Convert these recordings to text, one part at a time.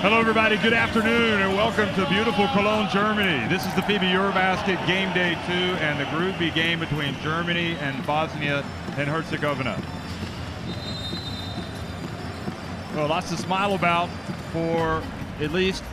Hello, everybody. Good afternoon, and welcome to beautiful Cologne, Germany. This is the FIBA EuroBasket Game Day 2 and the Group B game between Germany and Bosnia and Herzegovina. Well, lots to smile about for at least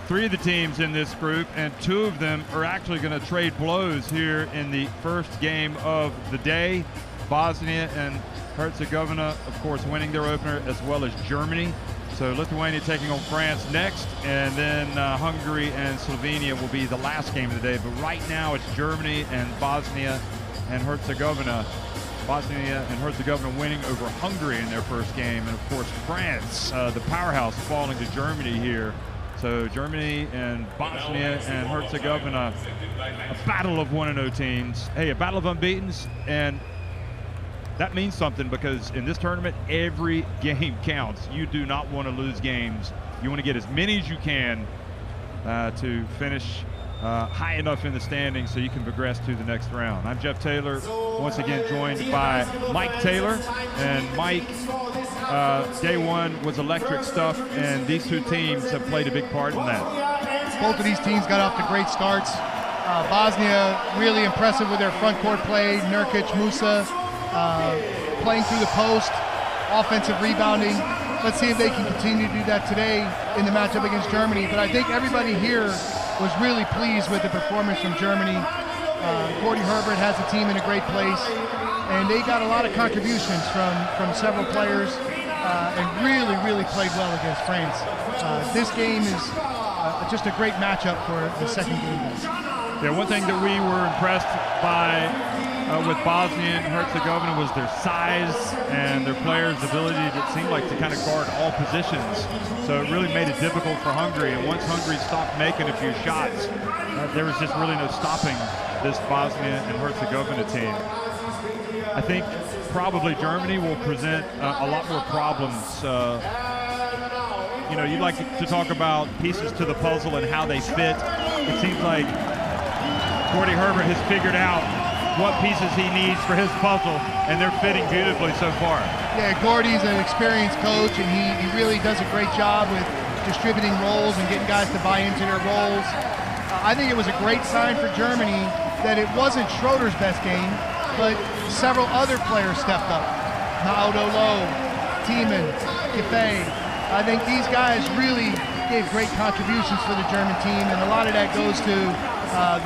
3 of the teams in this group, and 2 of them are actually going to trade blows here in the first game of the day. Bosnia and Herzegovina, of course, winning their opener, as well as Germany. So Lithuania taking on France next, and then Hungary and Slovenia will be the last game of the day. But right now it's Germany and Bosnia and Herzegovina. Bosnia and Herzegovina winning over Hungary in their first game, and of course France, the powerhouse, falling to Germany here. So Germany and Bosnia and Herzegovina, a battle of 1-0 teams. Hey, a battle of unbeatens, and that means something because in this tournament, every game counts. You do not want to lose games. You want to get as many as you can to finish high enough in the standings so you can progress to the next round. I'm Jeff Taylor, once again joined by Mike Taylor. And Mike, day one was electric stuff, and these 2 teams have played a big part in that. Both of these teams got off to great starts. Bosnia really impressive with their front court play. Nurkic, Musa, playing through the post, offensive rebounding. Let's see if they can continue to do that today in the matchup against Germany. But I think everybody here was really pleased with the performance from Germany. Gordy Herbert has the team in a great place, and they got a lot of contributions from several players, and really played well against France. This game is just a great matchup for the second game. Yeah, one thing that we were impressed by with Bosnia and Herzegovina was their size and their players' ability, it seemed like, to kind of guard all positions. So it really made it difficult for Hungary. And once Hungary stopped making a few shots, there was just really no stopping this Bosnia and Herzegovina team. I think probably Germany will present a lot more problems. You know, you'd like to talk about pieces to the puzzle and how they fit. It seems like Gordy Herbert has figured out what pieces he needs for his puzzle, and they're fitting beautifully so far. Yeah, Gordy's an experienced coach, and he really does a great job with distributing roles and getting guys to buy into their roles. I think it was a great sign for Germany that it wasn't Schroeder's best game, but several other players stepped up. Maudolo, Thiemann, Giffey. I think these guys really gave great contributions for the German team, and a lot of that goes to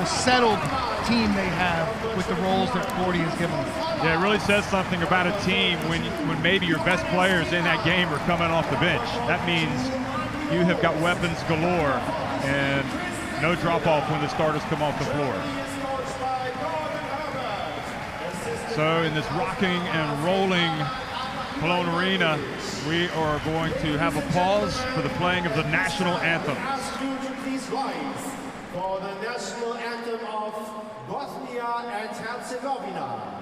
the settled team they have with the roles that Gordy has given them. Yeah, it really says something about a team when maybe your best players in that game are coming off the bench. That means you have got weapons galore and no drop-off when the starters come off the floor. So in this rocking and rolling Cologne Arena, we are going to have a pause for the playing of the national anthems. For the national anthem of Bosnia and Herzegovina.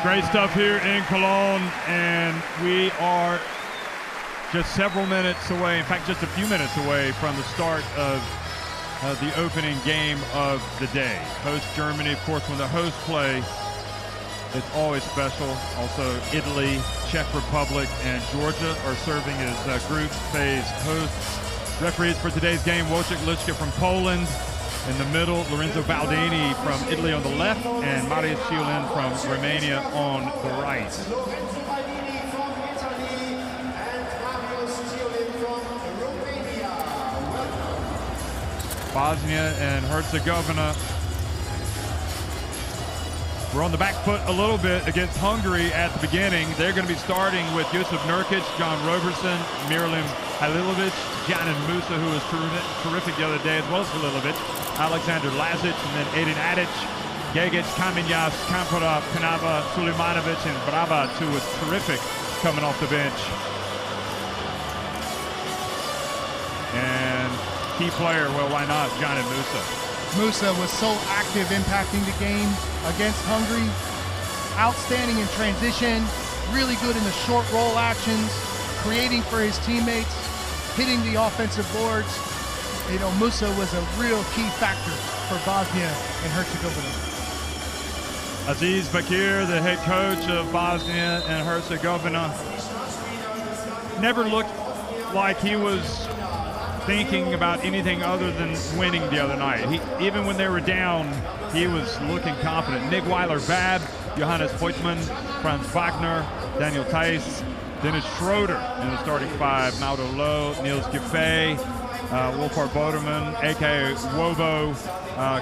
Great stuff here in Cologne, and we are just several minutes away, in fact, just a few minutes away from the start of the opening game of the day. Host Germany, of course, when the hosts play, it's always special. Also, Italy, Czech Republic, and Georgia are serving as group phase hosts. Referees for today's game, Wojciech Liszka from Poland. In the middle, Lorenzo Baldini from Italy on the left, and Marius Ciulin from Romania on the right. Lorenzo Baldini from Italy and Marius Ciulin from Romania. Welcome. Bosnia and Herzegovina were on the back foot a little bit against Hungary at the beginning. They're going to be starting with Jusuf Nurkic, John Roberson, Miralem Halilovic, Janin Musa, who was terrific the other day, as well as Halilovic, Alexander Lazic, and then Aiden Adic, Gegic, Kamenyas, Kamparov, Kanava, Sulimanovic, and Brabac, who was terrific coming off the bench. And key player, well, why not, Janin Musa. Musa was so active impacting the game against Hungary. Outstanding in transition, really good in the short roll actions, creating for his teammates, hitting the offensive boards. You know, Musa was a real key factor for Bosnia and Herzegovina. Aziz Bakir, the head coach of Bosnia and Herzegovina, never looked like he was thinking about anything other than winning the other night. Even when they were down, he was looking confident. Nick Weiler-Vab, Johannes Voigtman, Franz Wagner, Daniel Theiss, Dennis Schroeder in the starting five, Mauro Lowe, Niels Giffey, Wolfhard Boderman, a.k.a. Wobo,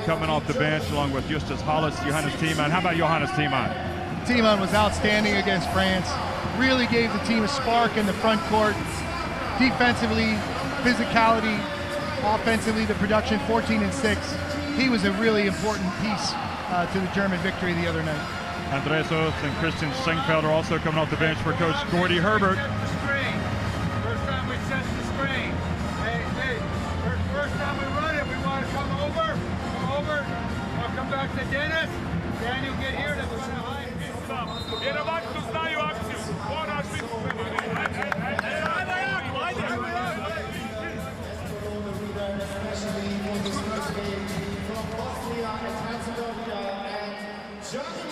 coming off the bench along with Justus Hollis, Johannes Thiemann. How about Johannes Thiemann? Thiemann was outstanding against France. Really gave the team a spark in the front court. Defensively, physicality, offensively, the production, 14 and 6. He was a really important piece to the German victory the other night. Andres Oath and Christian Sengfeld are also coming off the bench for Coach Gordy Herbert. First time we set the screen. Hey, first time we run it, we want to come over. I'll come back to Dennis. Daniel, get here to the front of line. Wjerovačku znaju akciju. Moraš biti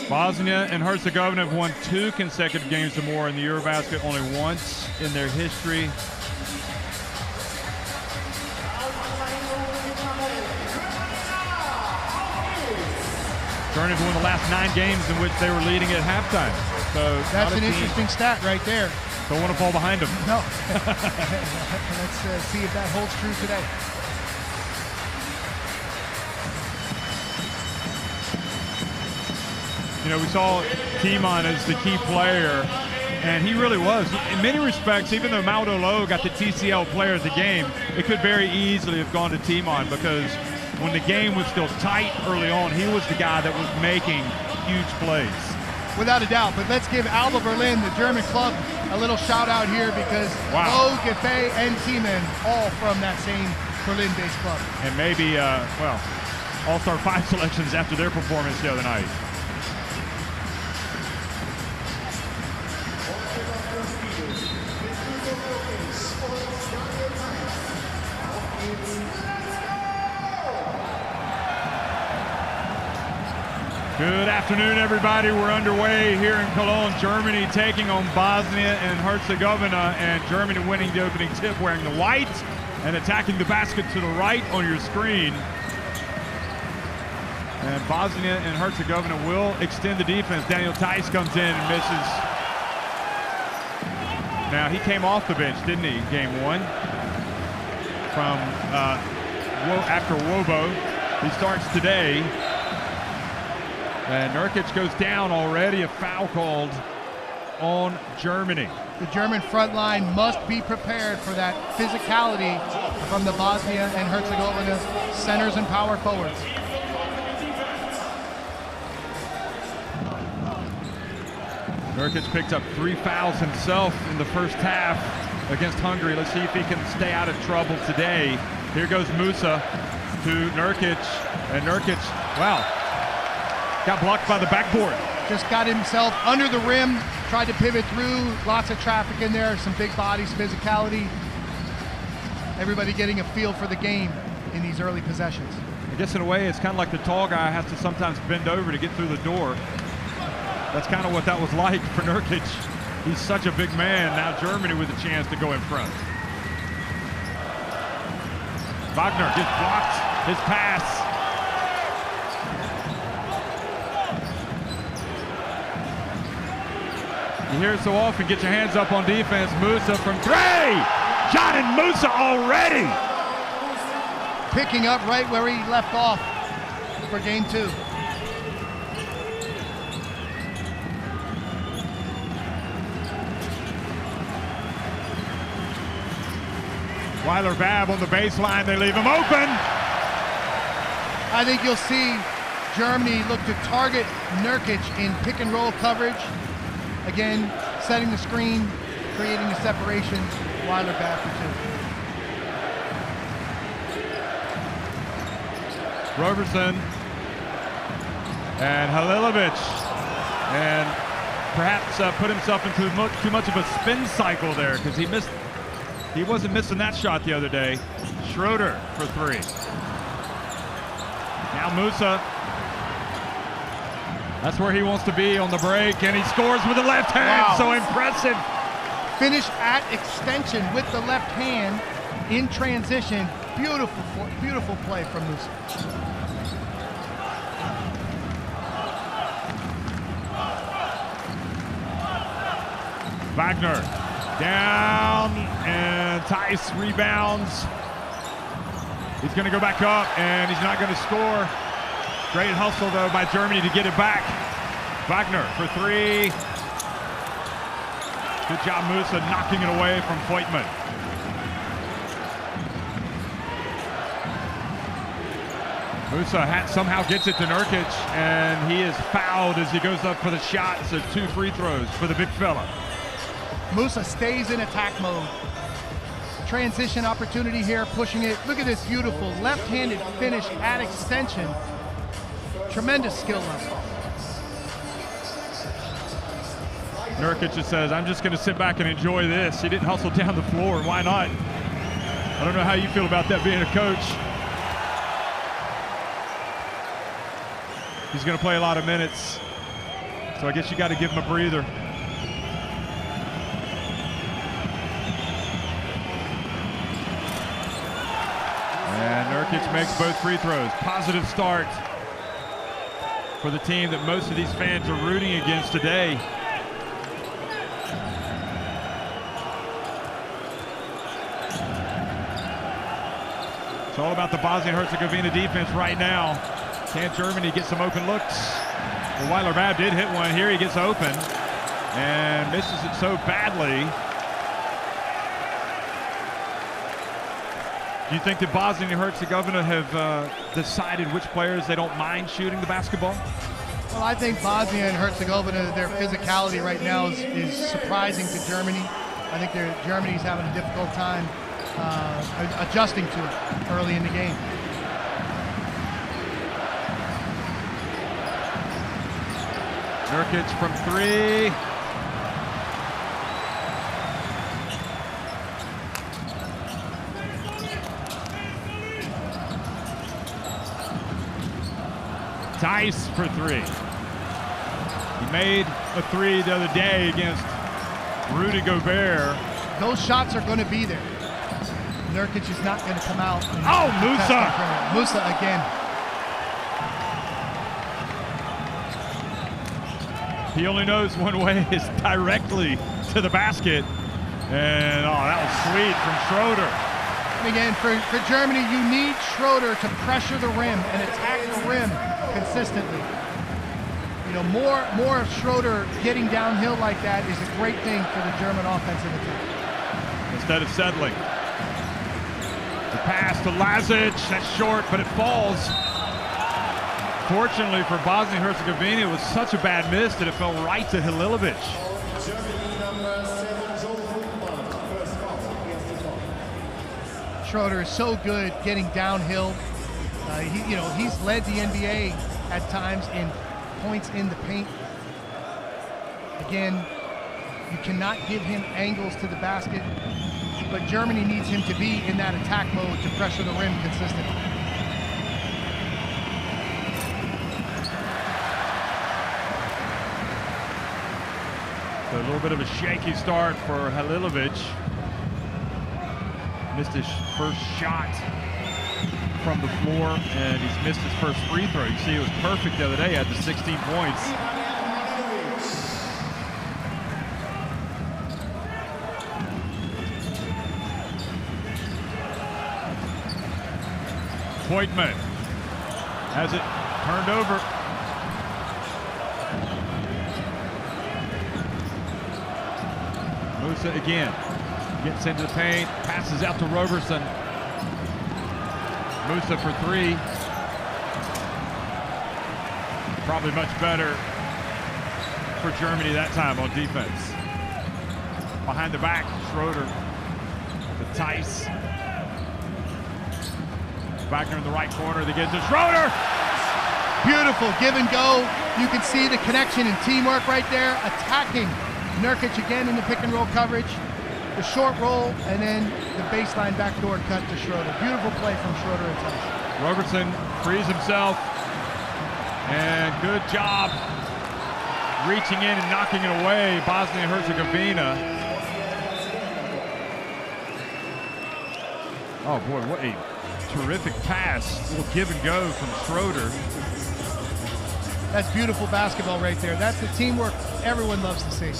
Bosnia and Herzegovina have won 2 consecutive games or more in the EuroBasket, only once in their history. Germany have won the last 9 games in which they were leading at halftime. So that's an interesting stat right there. Don't want to fall behind them. No. Let's see if that holds true today. You know, we saw Thiemann as the key player, and he really was. In many respects, even though Mauro Lowe got the TCL player of the game, it could very easily have gone to Thiemann, because when the game was still tight early on, he was the guy that was making huge plays. Without a doubt, but let's give Alba Berlin, the German club, a little shout out here, because Lowe, Giffey, and Thiemann all from that same Berlin-based club. And maybe, well, All-Star 5 selections after their performance the other night. Good afternoon, everybody. We're underway here in Cologne, Germany, taking on Bosnia and Herzegovina, and Germany winning the opening tip wearing the white and attacking the basket to the right on your screen. And Bosnia and Herzegovina will extend the defense. Daniel Theiss comes in and misses. Now, he came off the bench, didn't he, game 1? From after Wobo. He starts today. And Nurkic goes down already, a foul called on Germany. The German front line must be prepared for that physicality from the Bosnia and Herzegovina centers and power forwards. Nurkic picked up 3 fouls himself in the first half against Hungary. Let's see if he can stay out of trouble today. Here goes Musa to Nurkic, and Nurkic, wow, got blocked by the backboard. just got himself under the rim, tried to pivot through, lots of traffic in there, some big bodies, physicality. Everybody getting a feel for the game in these early possessions. I guess in a way, it's kind of like the tall guy has to sometimes bend over to get through the door. That's kind of what that was like for Nurkic. He's such a big man. Now Germany with a chance to go in front. Wagner just blocked his pass. You hear it so often, get your hands up on defense. Musa from three! John and Musa already! Picking up right where he left off for game 2. Weiler-Babb on the baseline, they leave him open. I think you'll see Germany look to target Nurkic in pick and roll coverage. Again, setting the screen, creating a separation. Weiler-Babb for 2. Roberson and Halilovic, and perhaps put himself into too much of a spin cycle there because he wasn't missing that shot the other day. Schroeder for 3. Now Musa. That's where he wants to be on the break, and he scores with the left hand. Wow. So impressive. Finish at extension with the left hand in transition. Beautiful play from Musa. Wagner down, and Tice rebounds. He's going to go back up, and he's not going to score. Great hustle, though, by Germany to get it back. Wagner for 3. Good job, Musa, knocking it away from Voigtman. Musa somehow gets it to Nurkic, and he is fouled as he goes up for the shot. So 2 free throws for the big fella. Musa stays in attack mode. Transition opportunity here, pushing it. Look at this beautiful left-handed finish at extension. Tremendous skill level. Nurkic just says, I'm just going to sit back and enjoy this. He didn't hustle down the floor. Why not? I don't know how you feel about that being a coach. He's going to play a lot of minutes, so I guess you got to give him a breather. And Nurkic makes both free throws. Positive start for the team that most of these fans are rooting against today. It's all about the Bosnia and Herzegovina defense right now. Can Germany get some open looks? Well, Weiler-Babb did hit one here. He gets open and misses it so badly. Do you think that Bosnia and Herzegovina have decided which players they don't mind shooting the basketball? Well, I think Bosnia and Herzegovina, their physicality right now is surprising to Germany. I think Germany's having a difficult time adjusting to it early in the game. Nurkic from 3. Tice for 3. He made a 3 the other day against Rudy Gobert. Those shots are going to be there. Nurkic is not going to come out. Oh, Musa! Musa again. He only knows one way, is directly to the basket. And, oh, that was sweet from Schroeder. And again, for Germany, you need Schroeder to pressure the rim and attack the rim consistently. You know, more of Schroeder getting downhill like that is a great thing for the German offensive attack. Instead of settling. The pass to Lazic, that's short, but it falls. Fortunately for Bosnia and Herzegovina, it was such a bad miss that it fell right to Halilovic. Schroeder is so good getting downhill. He's led the NBA at times in points in the paint. Again, you cannot give him angles to the basket, but Germany needs him to be in that attack mode to pressure the rim consistently. So a little bit of a shaky start for Halilovic. Missed his first shot from the floor, and he's missed his first free throw. You see, it was perfect the other day. He had the 16 points. Voigtman has it turned over. Musa again gets into the paint, passes out to Roberson. Musa for three. Probably much better for Germany that time on defense. Behind the back, Schroeder to Tice. Wagner in the right corner, they get to Schroeder. Beautiful give and go. You can see the connection and teamwork right there. Attacking Nurkic again in the pick and roll coverage. The short roll, and then the baseline backdoor cut to Schroeder. Beautiful play from Schroeder and Tice. Robertson frees himself, and good job reaching in and knocking it away, Bosnia and Herzegovina. Oh boy, what a terrific pass. A little give and go from Schroeder. That's beautiful basketball right there. That's the teamwork everyone loves to see.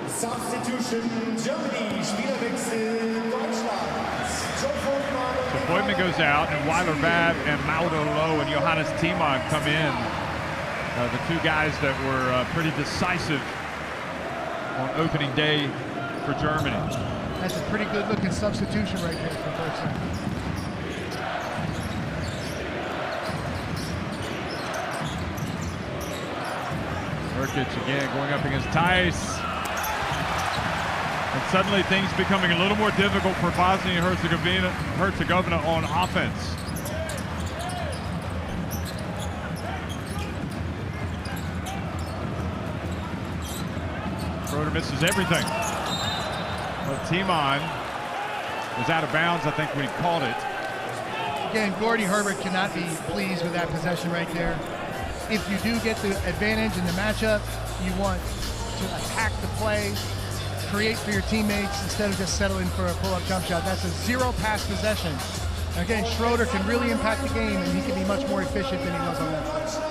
Substitution, Germany, Spielerwechsel, Deutschland. So Voigtman goes out, and Weiler Babb and Mauro Low and Johannes Thiemann come in. The two guys that were pretty decisive on opening day for Germany. That's a pretty good looking substitution right there for Deutschland. Nurkic again going up against Tice. And suddenly things becoming a little more difficult for Bosnia and Herzegovina on offense. Schroeder misses everything. But Thiemann was out of bounds. I think we called it. Again, Gordy Herbert cannot be pleased with that possession right there. If you do get the advantage in the matchup, you want to attack the play, create for your teammates instead of just settling for a pull-up jump shot. That's a zero-pass possession. Again, Schroeder can really impact the game, and he can be much more efficient than he was on that play.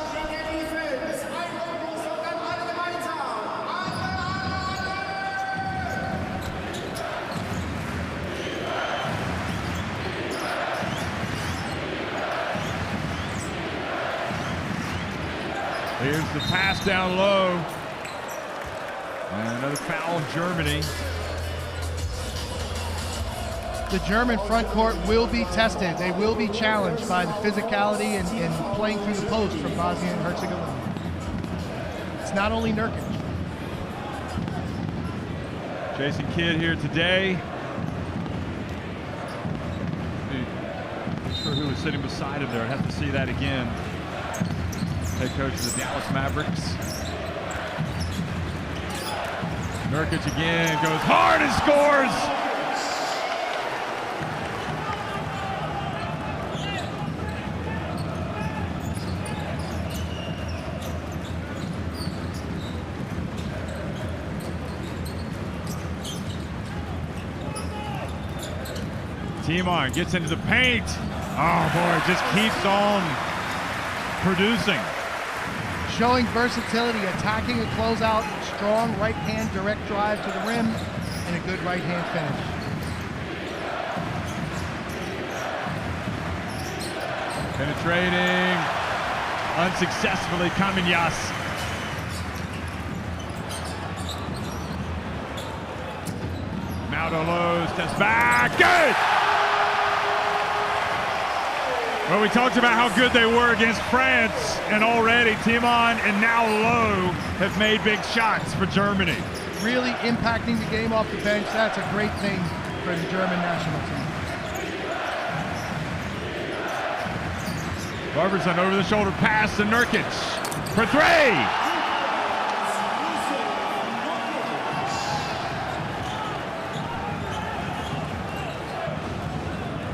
Here's the pass down low. And another foul of Germany. The German front court will be tested. They will be challenged by the physicality and playing through the post from Bosnia and Herzegovina. It's not only Nurkic. Jason Kidd here today. Not sure who was sitting beside him there. I'd have to see that again. Head coach of the Dallas Mavericks. Nurkic again goes hard and scores. Thiemann gets into the paint. Oh boy, it just keeps on producing. Showing versatility, attacking a closeout, strong right hand direct drive to the rim, and a good right hand finish. Penetrating unsuccessfully, Kamenyas. Mauro Low steps back, good! Well, we talked about how good they were against France, and already Thiemann and now Low have made big shots for Germany. Really impacting the game off the bench. That's a great thing for the German national team. Robertson over the shoulder pass to Nurkic for three.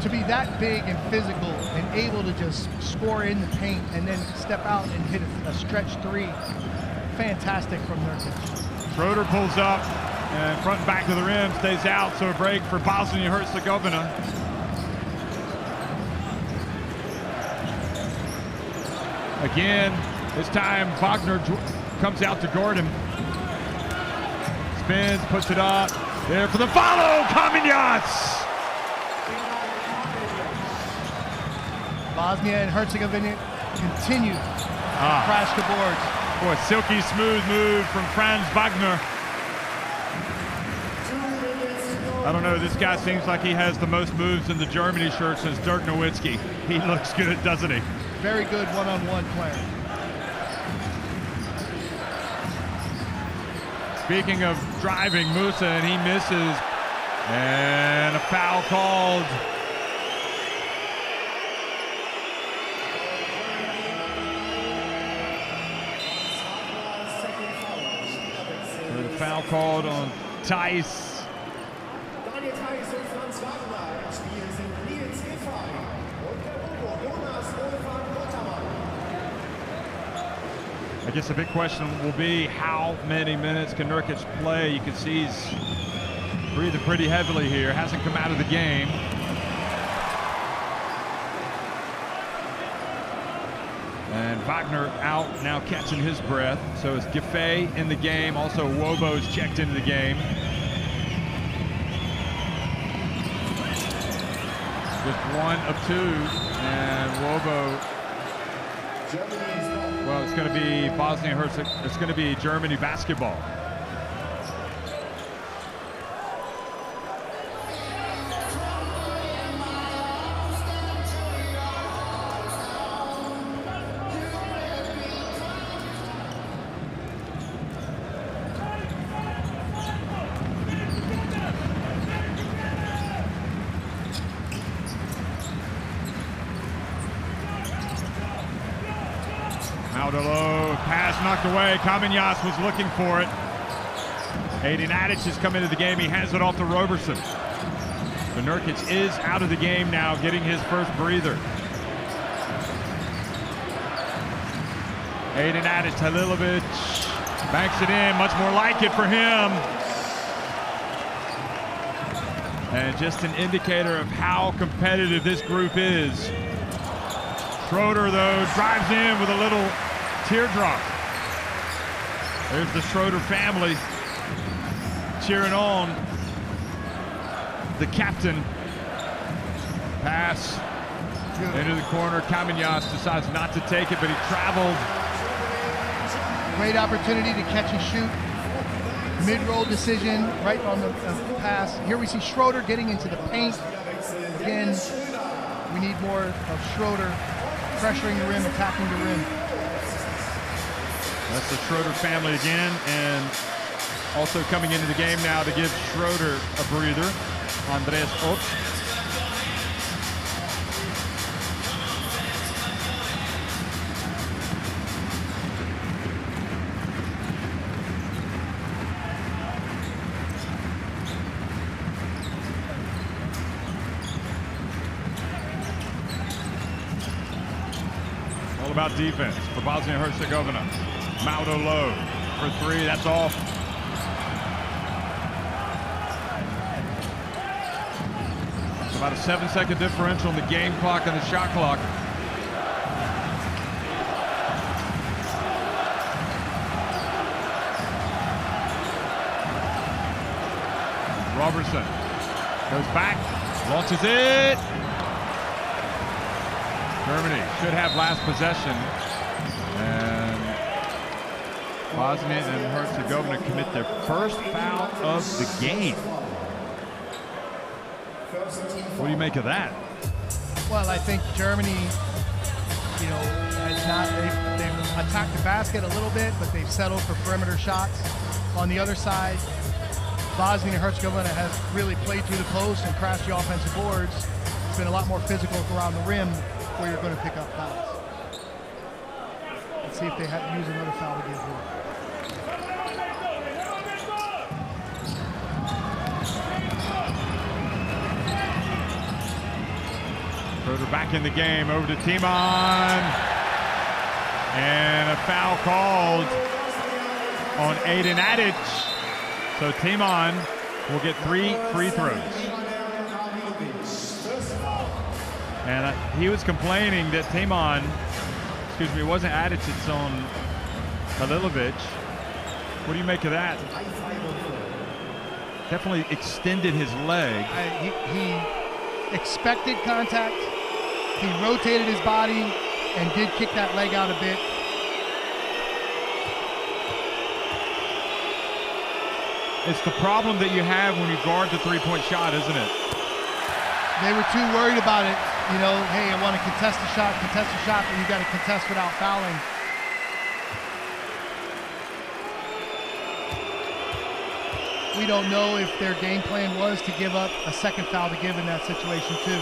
To be that big and physical and able to just score in the paint and then step out and hit a stretch three, fantastic from Nurkic. Schroeder pulls up and front and back to the rim, stays out, so a break for Bosnia and Herzegovina. Again, this time Wagner comes out to guard him. Spins, puts it up. There for the follow, Kamenias! Bosnia and Herzegovina continue to crash the boards. Boy, silky smooth move from Franz Wagner. I don't know, this guy seems like he has the most moves in the Germany shirt since Dirk Nowitzki. He looks good, doesn't he? Very good one-on-one player. Speaking of driving, Musa, and he misses. And a foul called. So the foul called on Theis. I guess the big question will be how many minutes can Nurkic play? You can see he's breathing pretty heavily here. Hasn't come out of the game. And Wagner out now catching his breath. So is Giffey in the game. Also Wobo's checked into the game. Just one of two. And Wobo. Well, it's going to be Bosnia and Herzegovina. It's going to be Germany basketball. Out low, pass knocked away. Kamenias was looking for it. Aiden Adic has come into the game. He hands it off to Robertson. So Nurkic is out of the game now, getting his first breather. Aiden Adic, Halilovic banks it in. Much more like it for him. And just an indicator of how competitive this group is. Schroeder, though, drives in with a little teardrop. There's the Schroeder family cheering on the captain. Pass into the corner. Kamenias decides not to take it, but he traveled. Great opportunity to catch and shoot. Mid-roll decision right on the pass. Here we see Schroeder getting into the paint. Again, we need more of Schroeder pressuring the rim, attacking the rim. That's the Schroeder family again, and also coming into the game now to give Schroeder a breather, Andres Ott. All about defense for Bosnia and Herzegovina. Maudo low for three, that's off. It's about a 7-second differential in the game clock and the shot clock. Robertson goes back, launches it. Germany should have last possession. And Bosnia and Herzegovina commit their first foul of the game. What do you make of that? Well, I think Germany, you know, they've attacked the basket a little bit, but they've settled for perimeter shots. On the other side, Bosnia and Herzegovina has really played through the post and crashed the offensive boards. It's been a lot more physical around the rim where you're going to pick up fouls. Let's see if they use another foul to give here. Schroeder back in the game, over to Timon. And a foul called on Aiden Adic. So Timon will get 3 free throws. And he was complaining that Timon, it wasn't Adic, it's on Halilovic. What do you make of that? Definitely extended his leg. He expected contact. He rotated his body and did kick that leg out a bit. It's the problem that you have when you guard the three-point shot, isn't it? They were too worried about it. You know, hey, I want to contest the shot, but you got to contest without fouling. We don't know if their game plan was to give up a second foul to give in that situation too.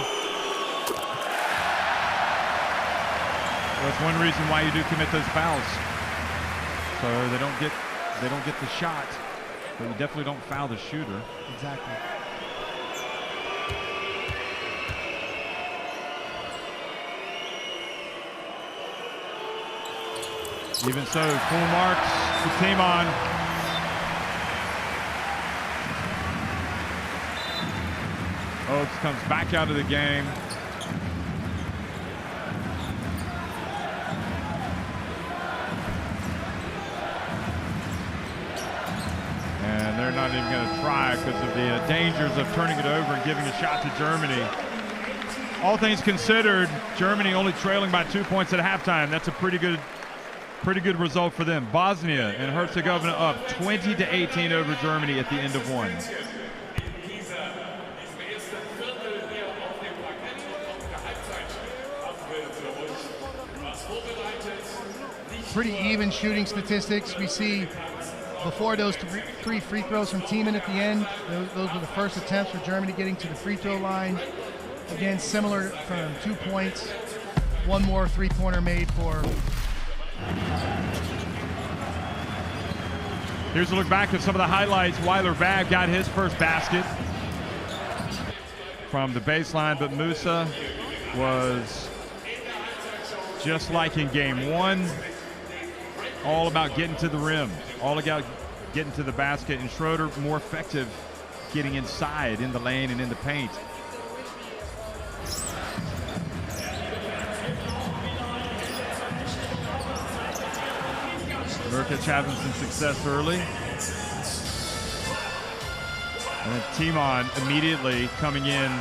That's one reason why you do commit those fouls. So they don't get the shot, but you definitely don't foul the shooter. Exactly. Even so, full marks to Timon. Oaks comes back out of the game. And they're not even going to try because of the dangers of turning it over and giving a shot to Germany. All things considered, Germany only trailing by 2 points at halftime. That's a pretty good result for them. Bosnia and Herzegovina up 20-18 over Germany at the end of one. Pretty even shooting statistics. We see before those 3 free throws from Timon at the end, those were the first attempts for Germany getting to the free throw line. Again, similar from 2 points. One more three-pointer made for. Here's a look back at some of the highlights. Weiler Vav got his first basket from the baseline, but Musa was just like in game one, all about getting to the rim, all about getting to the basket, and Schroeder more effective getting inside in the lane and in the paint. Nurkic having some success early. And then Timon immediately coming in,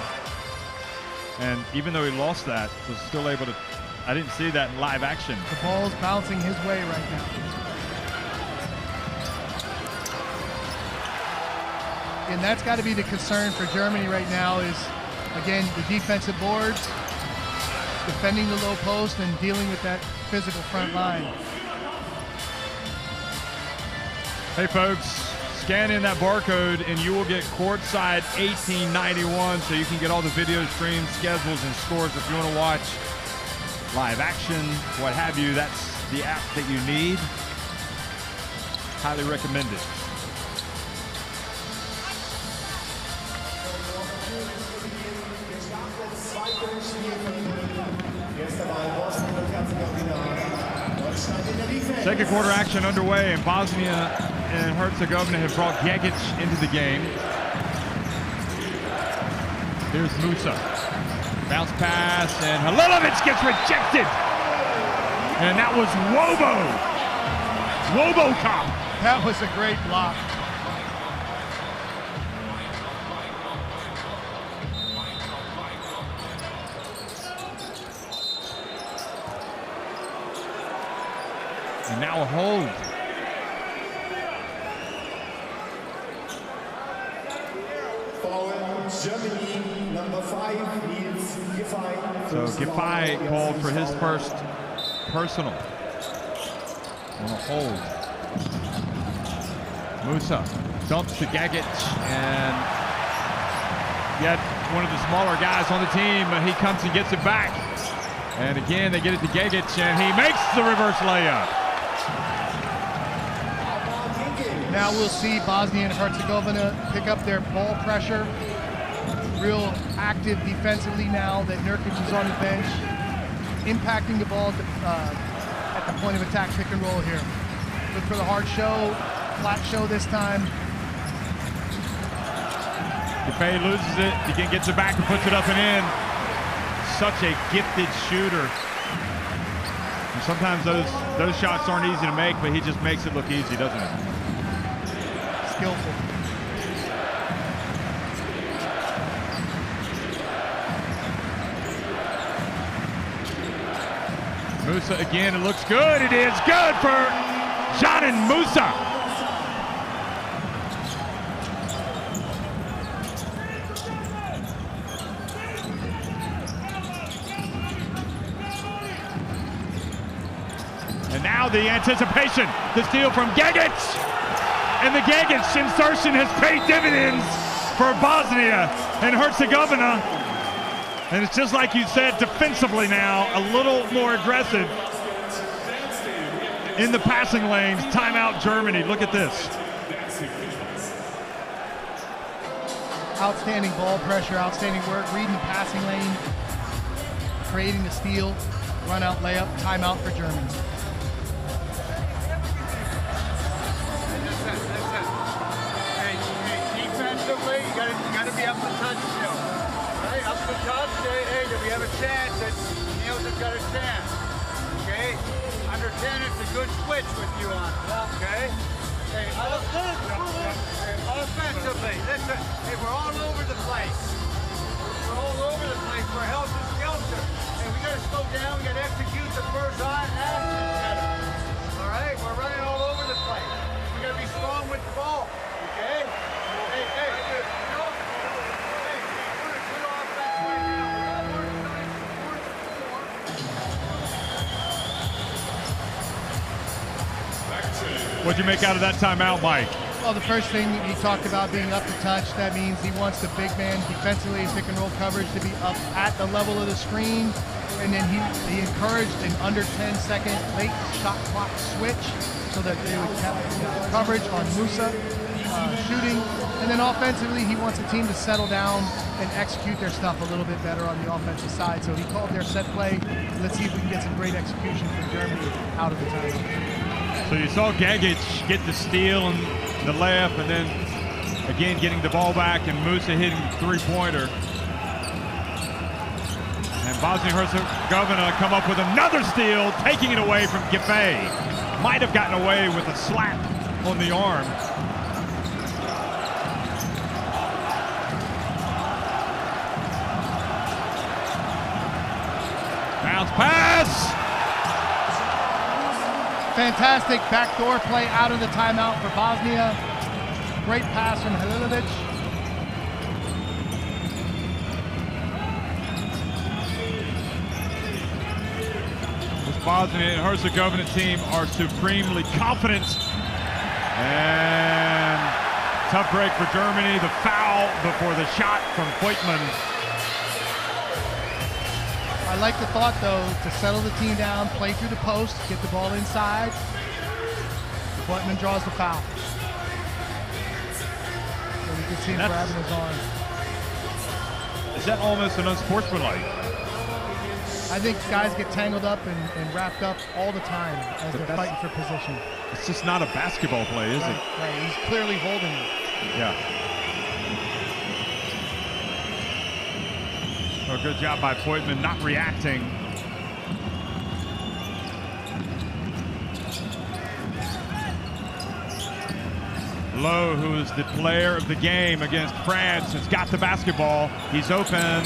and even though he lost that, was still able to, I didn't see that in live action. The ball's bouncing his way right now. And that's got to be the concern for Germany right now is, again, the defensive boards, defending the low post and dealing with that physical front line. Hey folks, scan in that barcode and you will get courtside 1891, so you can get all the video streams, schedules, and scores if you want to watch live action, what have you. That's the app that you need. Highly recommended. Second quarter action underway, and Bosnia and Herzegovina have brought Gegic into the game. Here's Musa. Bounce pass, and Halilovic gets rejected. And that was Wobocop. That was a great block. And now a hold. For Germany, number 5 is Giffey. So Giffey called for his first personal on a hold. Musa dumps to Gegic, and yet one of the smaller guys on the team, he comes and gets it back. And again, they get it to Gegic, and he makes the reverse layup. Now we'll see Bosnia and Herzegovina pick up their ball pressure. Real active defensively now that Nurkic is on the bench, impacting the ball at the point of attack pick and roll here. Look for the hard show, flat show this time. Defay loses it, again gets it back and puts it up and in. Such a gifted shooter. And sometimes those shots aren't easy to make, but he just makes it look easy, doesn't it? Skillful. Musa again, it looks good. It is good for Janin Musa. And now the anticipation, the steal from Gegic. And the Gegic insertion has paid dividends for Bosnia and Herzegovina. And it's just like you said, defensively now, a little more aggressive in the passing lanes. Timeout Germany, look at this. Outstanding ball pressure, outstanding work, reading the passing lane, creating the steal, run out layup, timeout for Germany. Defensively, you gotta be up the touch still. Right, up the touch. Hey, do we have a chance? And Niels has got a chance. Okay, under 10, it's a good switch with you on it. Okay. Hey, offensively, listen. Hey, we're all over the place. We're all over the place. We're helter skelter. Hey, we gotta slow down. We gotta execute the first action better. All right, we're running all over the place. We gotta be strong with the ball. Okay. What'd you make out of that timeout, Mike? Well, the first thing he talked about being up to touch, that means he wants the big man defensively, pick and roll coverage to be up at the level of the screen. And then he encouraged an under 10-second late shot clock switch so that they would have coverage on Musa shooting. And then offensively, he wants the team to settle down and execute their stuff a little bit better on the offensive side. So he called their set play. Let's see if we can get some great execution from Germany out of the timeout. So you saw Gegic get the steal and the layup, and then again getting the ball back, and Musa hitting the three-pointer. And Bosnia and Herzegovina come up with another steal, taking it away from Giffey. Might have gotten away with a slap on the arm. Bounce pass! Fantastic backdoor play out of the timeout for Bosnia. Great pass from Halilovic. This Bosnia and Herzegovina team are supremely confident. And tough break for Germany. The foul before the shot from Voigtmann. I like the thought, though, to settle the team down, play through the post, get the ball inside. Voigtmann draws the foul. So you can see him grabbing his arm. Is that almost an unsportsmanlike? I think guys get tangled up and wrapped up all the time as they're fighting for position. It's just not a basketball play, is it? Right, he's clearly holding it. Yeah. Oh, good job by Voigtmann not reacting. Lowe, who is the player of the game against France, has got the basketball. He's open, and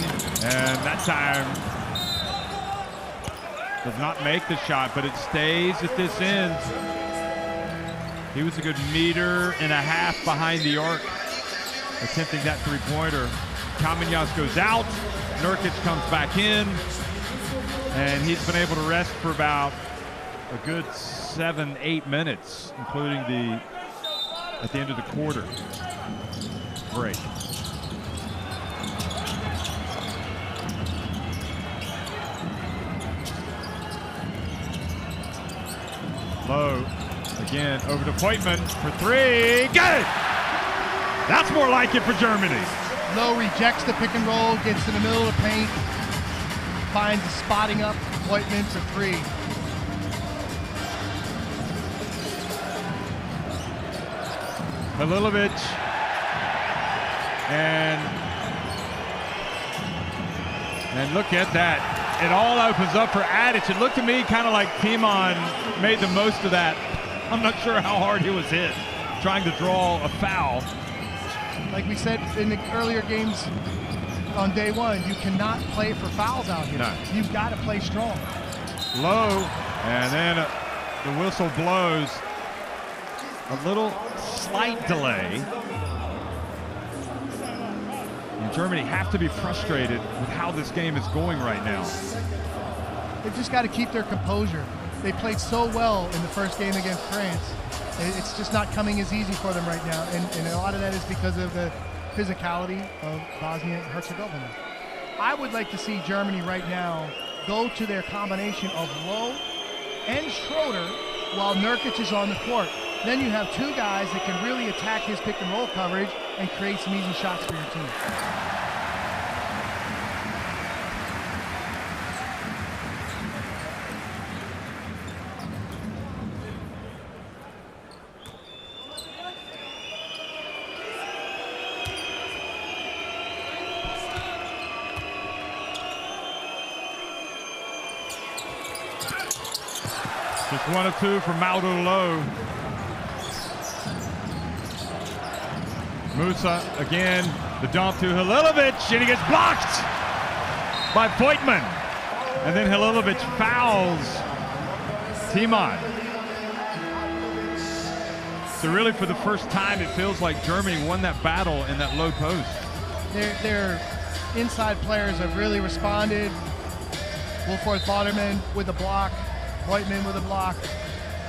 that time does not make the shot, but it stays at this end. He was a good 1.5 meters behind the arc, attempting that three-pointer. Kamenyas goes out. Nurkic comes back in, and he's been able to rest for about a good 7-8 minutes, including at the end of the quarter break. Again, over to Voigtman for three. Good! That's more like it for Germany. Lowe rejects the pick and roll, gets in the middle of the paint, finds a spotting up Voigtman for three. Halilovic. And look at that. It all opens up for Adic. It looked to me kind of like Timon made the most of that. I'm not sure how hard he was hit, trying to draw a foul. Like we said in the earlier games on day one, you cannot play for fouls out here. No. You've got to play strong. Low, and then the whistle blows. A little slight delay. And Germany have to be frustrated with how this game is going right now. They've just got to keep their composure. They played so well in the first game against France. It's just not coming as easy for them right now. And a lot of that is because of the physicality of Bosnia and Herzegovina. I would like to see Germany right now go to their combination of Lowe and Schroeder while Nurkic is on the court. Then you have two guys that can really attack his pick and roll coverage and create some easy shots for your team. Just 1 of 2 from Mauro Lowe. Musa again, the dump to Halilovic, and he gets blocked by Voigtman. And then Halilovic fouls Timon. So really for the first time, it feels like Germany won that battle in that low post. Their inside players have really responded. Wolford Boderman with a block, Voigtman with a block.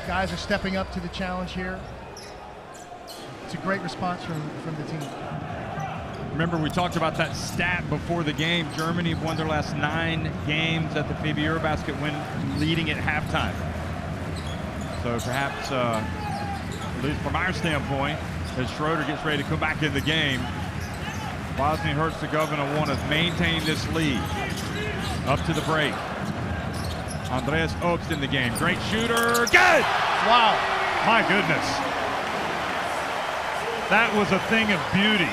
Guys are stepping up to the challenge here. It's a great response from the team. Remember, we talked about that stat before the game. Germany won their last 9 games at the FIBA EuroBasket when leading at halftime. So perhaps, at least from our standpoint, as Schroeder gets ready to come back in the game, Bosnia and Herzegovina want to maintain this lead up to the break. Andreas Obst in the game. Great shooter. Good! Wow. My goodness. That was a thing of beauty.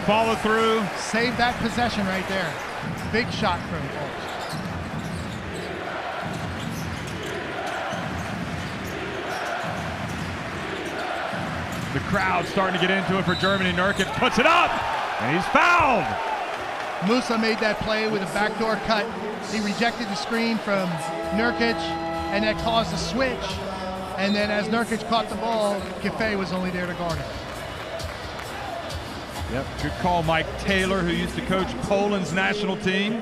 Follow through. Save that possession right there. Big shot from Obst. The crowd starting to get into it for Germany. Nurkic puts it up, and he's fouled. Musa made that play with a backdoor cut. He rejected the screen from Nurkic, and that caused a switch. And then as Nurkic caught the ball, Giffey was only there to guard him. Yep, good call, Mike Taylor, who used to coach Poland's national team.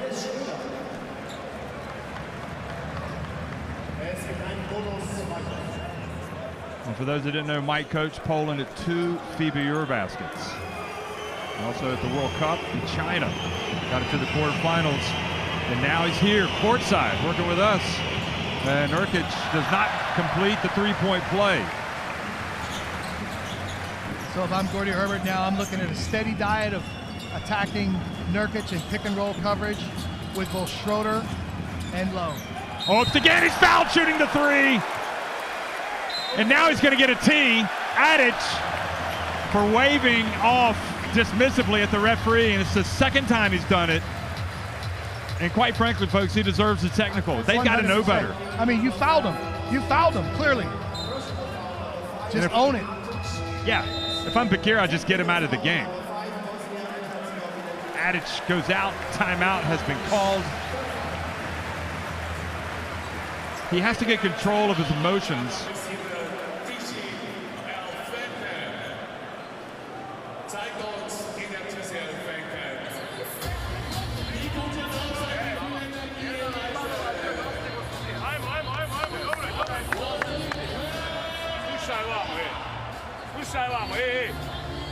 And for those that didn't know, Mike coached Poland at 2 FIBA EuroBaskets. Also at the World Cup in China. Got it to the quarterfinals. And now he's here, courtside, working with us. And Nurkic does not complete the three-point play. So if I'm Gordy Herbert now, I'm looking at a steady diet of attacking Nurkic and pick and roll coverage with both Schroeder and Lowe. Obst again, he's fouled shooting the three. And now he's going to get a T. Adic for waving off dismissively at the referee, and it's the second time he's done it. And quite frankly, folks, he deserves a technical. They've got to know better. I mean, you fouled him. You fouled him, clearly. Just own it. Yeah, if I'm Bakir, I'll just get him out of the game. Adic goes out. Timeout has been called. He has to get control of his emotions.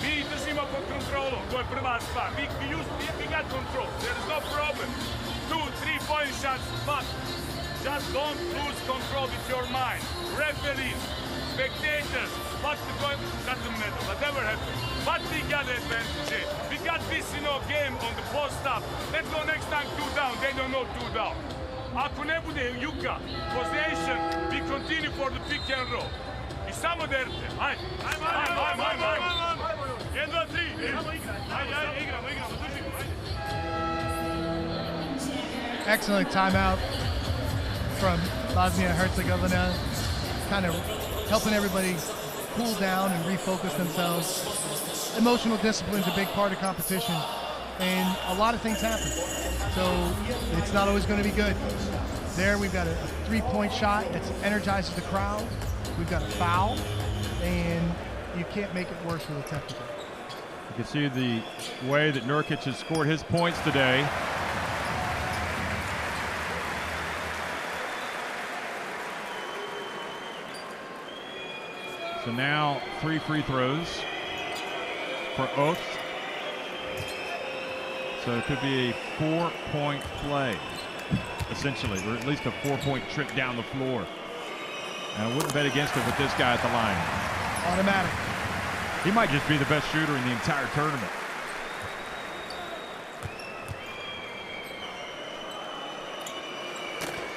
Mi držimo pod kontrolom, to je prva stvar. We got control, there is no problem. 2, 3-point shots, but just don't lose control with your mind. Referees, spectators, what's the point? Doesn't matter, whatever happens. But we got the advantage. We got this, game on the post-up. Let's go next time 2 down. They don't know 2 down. Ako ne bude Juka, possession, we continue for the pick and roll. I samo derte. Ajde. Ajde. 1, 2, 3. Ajde, igramo. Excellent timeout from Bosnia and Herzegovina, kind of helping everybody cool down and refocus themselves. Emotional discipline is a big part of competition, and a lot of things happen. So it's not always going to be good. There we've got a 3-point shot that energizes the crowd. We've got a foul, and you can't make it worse with a technical. You can see the way that Nurkic has scored his points today. So now 3 free throws for Oath. So it could be a 4-point play, essentially, or at least a 4-point trip down the floor. And I wouldn't bet against it with this guy at the line. Automatic. He might just be the best shooter in the entire tournament.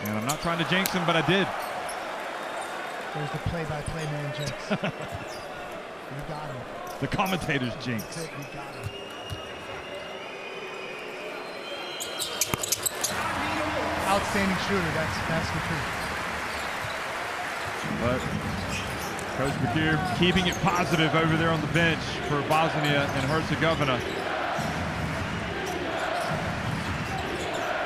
And I'm not trying to jinx him, but I did. There's the play-by-play man jinx. You got him. The commentator's jinx. You got him. Outstanding shooter, that's the truth. But Coach Bakir keeping it positive over there on the bench for Bosnia and Herzegovina.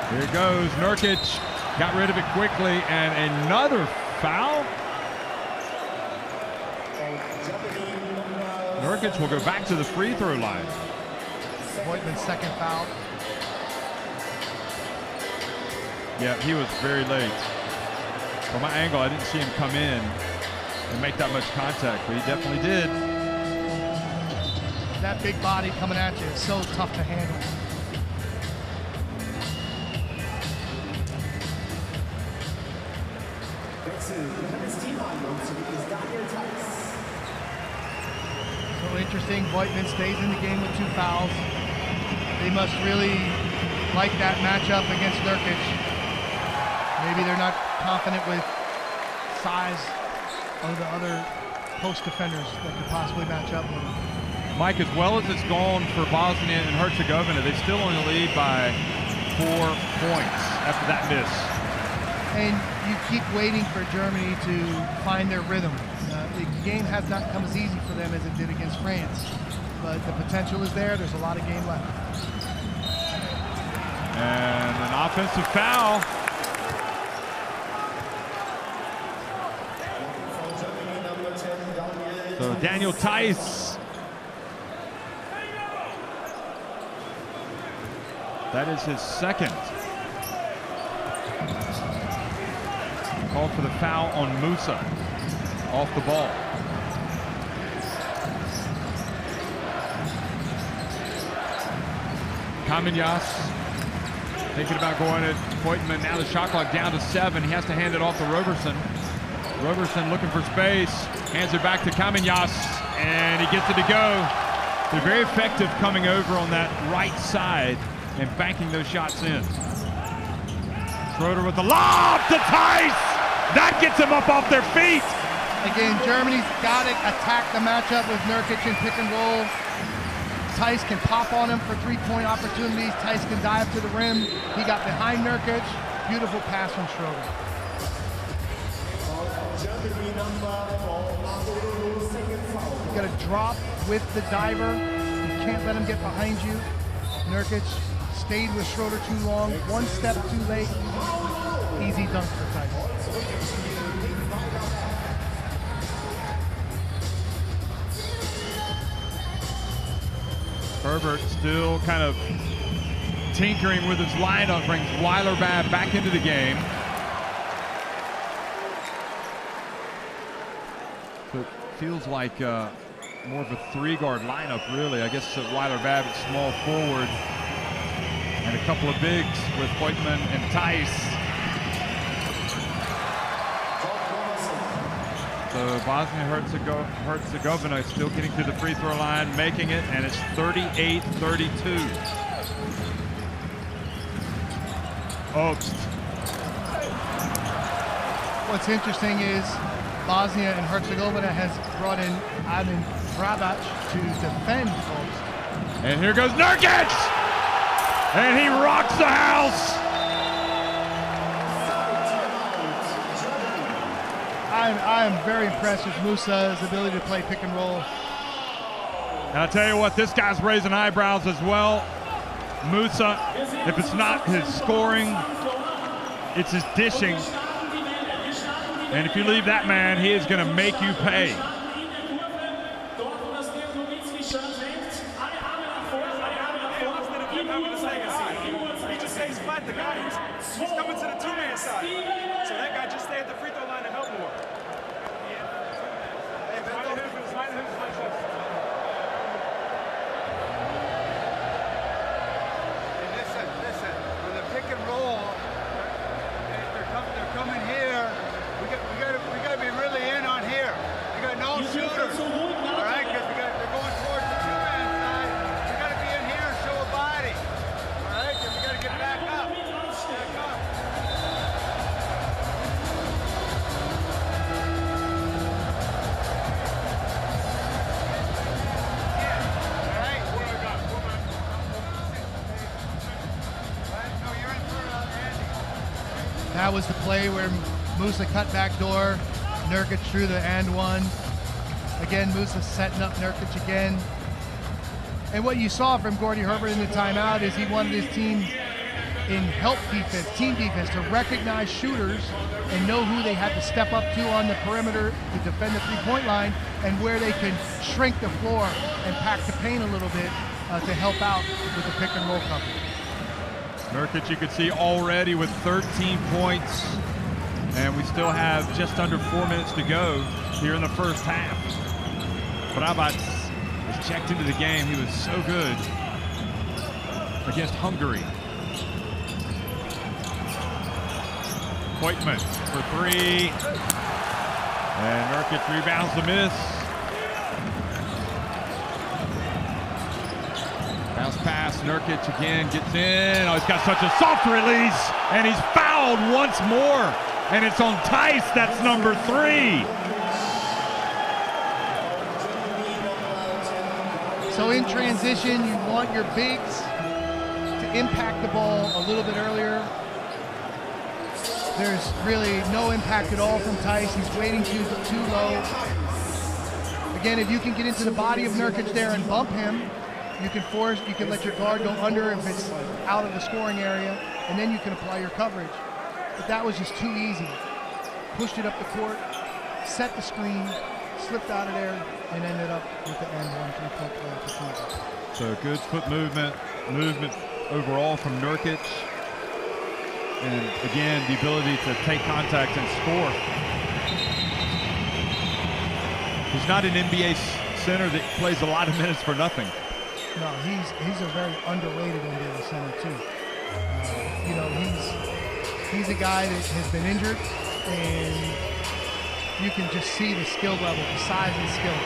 Here it goes. Nurkic got rid of it quickly, and another foul. Nurkic will go back to the free throw line. Voigtman's second foul. Yeah, he was very late. From my angle, I didn't see him come in and make that much contact, but he definitely did. That big body coming at you is so tough to handle. So interesting, Voigtman stays in the game with 2 fouls. They must really like that matchup against Nurkic. Maybe they're not confident with size of the other post defenders that could possibly match up with them. Mike, as well as it's gone for Bosnia and Herzegovina, they still only lead by 4 points after that miss. And you keep waiting for Germany to find their rhythm. The game has not come as easy for them as it did against France, but the potential is there. There's a lot of game left. And an offensive foul. So Daniel Theis. That is his second. Called for the foul on Musa off the ball. Kamenyas thinking about going at Voigtman. Now the shot clock down to 7. He has to hand it off to Roberson. Roberson looking for space. Hands it back to Kamenyas, and he gets it to go. They're very effective coming over on that right side and banking those shots in. Schroeder with the lob to Theis. That gets him up off their feet. Again, Germany's got to attack the matchup with Nurkic and pick and roll. Theis can pop on him for 3-point opportunities. Theis can dive to the rim. He got behind Nurkic. Beautiful pass from Schroeder. You got to drop with the diver. You can't let him get behind you. Nurkic stayed with Schroeder too long. 1 step too late. Easy dunk for Theis. Herbert still kind of tinkering with his lineup, brings Weiler-Babb back into the game. So it feels like more of a 3-guard lineup, really. I guess Weiler-Babb at small forward, and a couple of bigs with Voigtman and Theis. So Bosnia and Herzegovina is still getting to the free throw line, making it, and it's 38-32. Obst. What's interesting is Bosnia and Herzegovina has brought in Adin Vrabac to defend Obst. And here goes Nurkic! And he rocks the house! I am very impressed with Musa's ability to play pick and roll. And I'll tell you what, this guy's raising eyebrows as well. Musa, if it's not his scoring, it's his dishing. And if you leave that man, he is going to make you pay. He just stays flat, the guy. He's coming to the two-man side. So that guy just stay at the free throw line to help more. Listen. With a pick and roll, they're coming here. We got to be really in on here. We got no shooters. All right, because they're going towards the two-man side. We got to be in here and show a body. All right, because we got to get back up. That was the play where Musa cut back door, Nurkic threw the and one. Again, Musa setting up Nurkic again. And what you saw from Gordy Herbert in the timeout is he wanted his team in help defense, team defense, to recognize shooters and know who they had to step up to on the perimeter to defend the three-point line and where they can shrink the floor and pack the paint a little bit to help out with the pick and roll coverage. Nurkic, you could see already with 13 points, and we still have just under 4 minutes to go here in the first half. Vrabac was checked into the game. He was so good against Hungary. Voigtman for three. And Nurkic rebounds the miss. Bounce pass, Nurkic again gets in. Oh, he's got such a soft release, and he's fouled once more. And it's on Tice, that's number 3. So in transition, you want your bigs to impact the ball a little bit earlier. There's really no impact at all from Tice. He's waiting too low. Again, if you can get into the body of Nurkic there and bump him, you can let your guard go under if it's out of the scoring area, and then you can apply your coverage. But that was just too easy. Pushed it up the court, set the screen, slipped out of there, and ended up with the end one three-point play opportunity. So good foot movement overall from Nurkic. And again, the ability to take contact and score. He's not an NBA center that plays a lot of minutes for nothing. No, he's a very underrated NBA center too. You know, he's a guy that has been injured, and you can just see the skill level, the size and skill.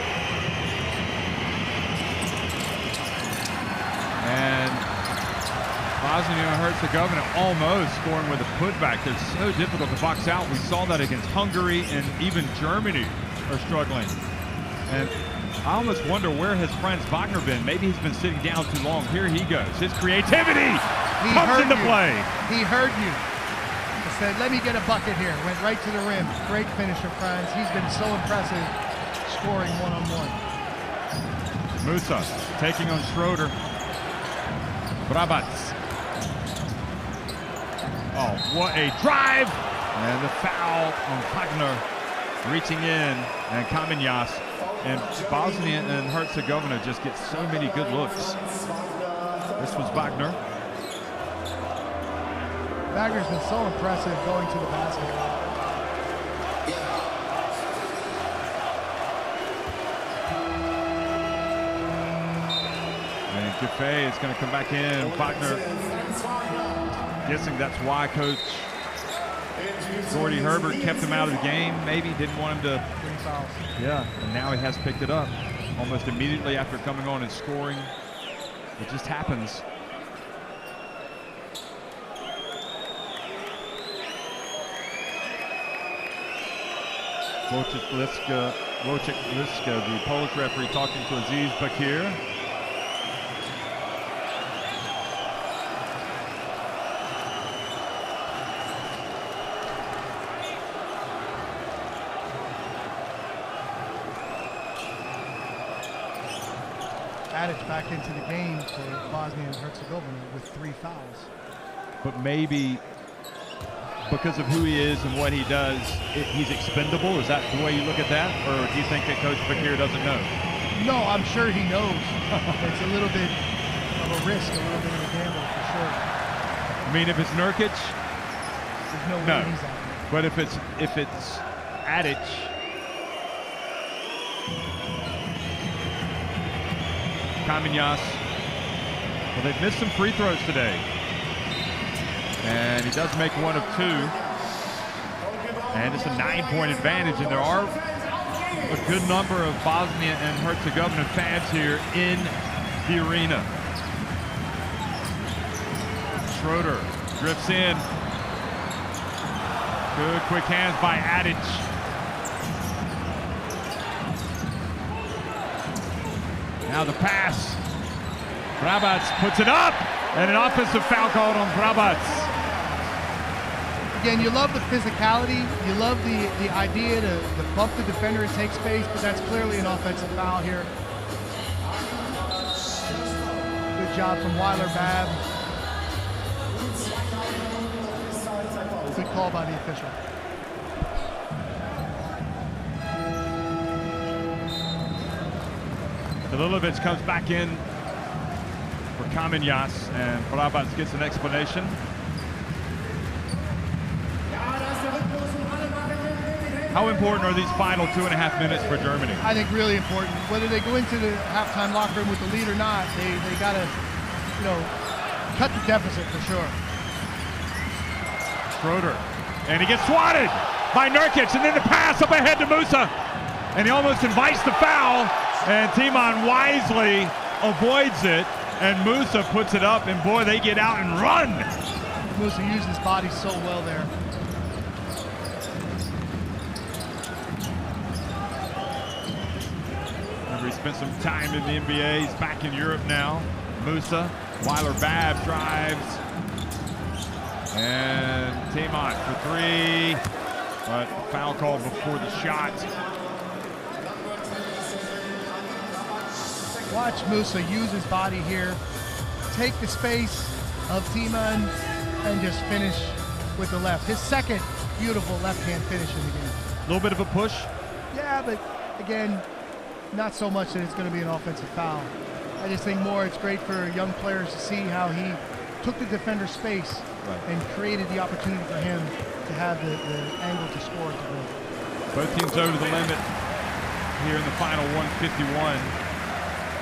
And Bosnia and Herzegovina almost scoring with a putback. They're so difficult to box out. We saw that against Hungary, and even Germany are struggling. And I almost wonder where has Franz Wagner been. Maybe he's been sitting down too long. Here he goes. His creativity comes into play. He heard you. He said, let me get a bucket here. Went right to the rim. Great finisher, Franz. He's been so impressive scoring one-on-one. Musa taking on Schroeder. Vrabac. Oh, what a drive! And the foul on Wagner reaching in, and Kamenjas. And Bosnia and Herzegovina just get so many good looks. This was Wagner. Wagner's been so impressive going to the basket. And Giffey is going to come back in. Wagner, guessing that's why Coach Gordy Herbert kept him out of the game, maybe didn't want him to. 3 fouls. Yeah, and now he has picked it up almost immediately after coming on and scoring. It just happens. Wojciech Liska, the Polish referee, talking to Aziz Bakir. Tadic back into the game for Bosnia and Herzegovina with 3 fouls. But maybe because of who he is and what he does, he's expendable. Is that the way you look at that? Or do you think that Coach Bakir doesn't know? No, I'm sure he knows. It's a little bit of a risk, a little bit of a gamble for sure. I mean, if it's Nurkic, there's no way he's out there. But if it's Adic, Kamenyas, well, they've missed some free throws today. And he does make 1 of 2. And it's a 9-point advantage. And there are a good number of Bosnia and Herzegovina fans here in the arena. Schroeder drifts in. Good quick hands by Adic. Now the pass. Vrabac puts it up, and an offensive foul called on Vrabac. Again, you love the physicality. You love the idea to bump the defender and take space, but that's clearly an offensive foul here. Good job from Weiler-Babb. Good call by the official. Halilovic comes back in for Kamenyas, and Vrabac gets an explanation. How important are these final 2.5 minutes for Germany? I think really important. Whether they go into the halftime locker room with the lead or not, they got to, cut the deficit for sure. Schroeder, and he gets swatted by Nurkic, and then the pass up ahead to Musa, and he almost invites the foul, and Timon wisely avoids it, and Musa puts it up, and boy, they get out and run. Musa used his body so well there. He spent some time in the NBA. He's back in Europe now. Musa, Weiler-Babb drives. And Timon for 3. But foul call before the shot. Watch Musa use his body here. Take the space of Timon and just finish with the left. His second beautiful left-hand finish in the game. A little bit of a push. Yeah, but again, not so much that it's going to be an offensive foul. I just think more it's great for young players to see how he took the defender's space and created the opportunity for him to have the angle to score at the rim. Both teams over the limit here in the final 151.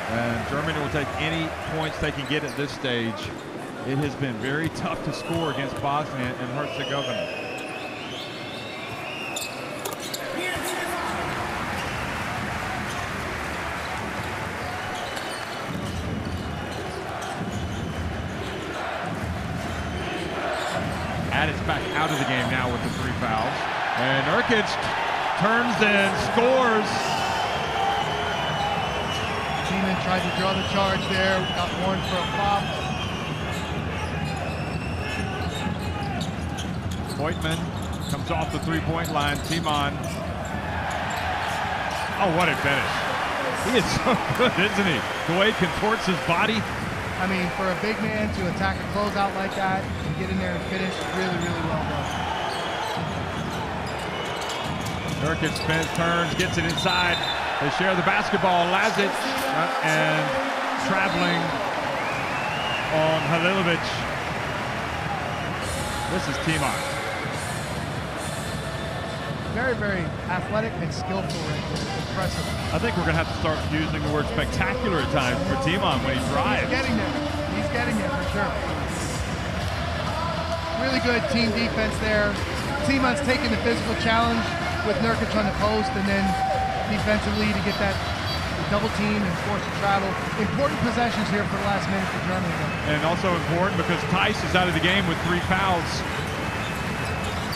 And Germany will take any points they can get at this stage. It has been very tough to score against Bosnia and Herzegovina. Adic's back out of the game now with the 3 fouls. And Nurkic turns and scores. Timon tried to draw the charge there, got warned for a flop. Voigtman comes off the 3-point line. Timon. Oh, what a finish. He is so good, isn't he? The way he contorts his body. I mean, for a big man to attack a closeout like that and get in there and finish, really, really well done. Nurkic spins, turns, gets it inside. They share the basketball. Lazic and traveling on Halilovic. This is Timon. Very, very athletic and skillful right there. Impressive. I think we're going to have to start using the word spectacular at times for Timon when he drives. He's getting there. He's getting there for sure. Really good team defense there. Timon's taking the physical challenge with Nurkic on the post, and then defensively to get that double team and force to travel. Important possessions here for the last minute for Germany, though. And also important because Tice is out of the game with 3 fouls.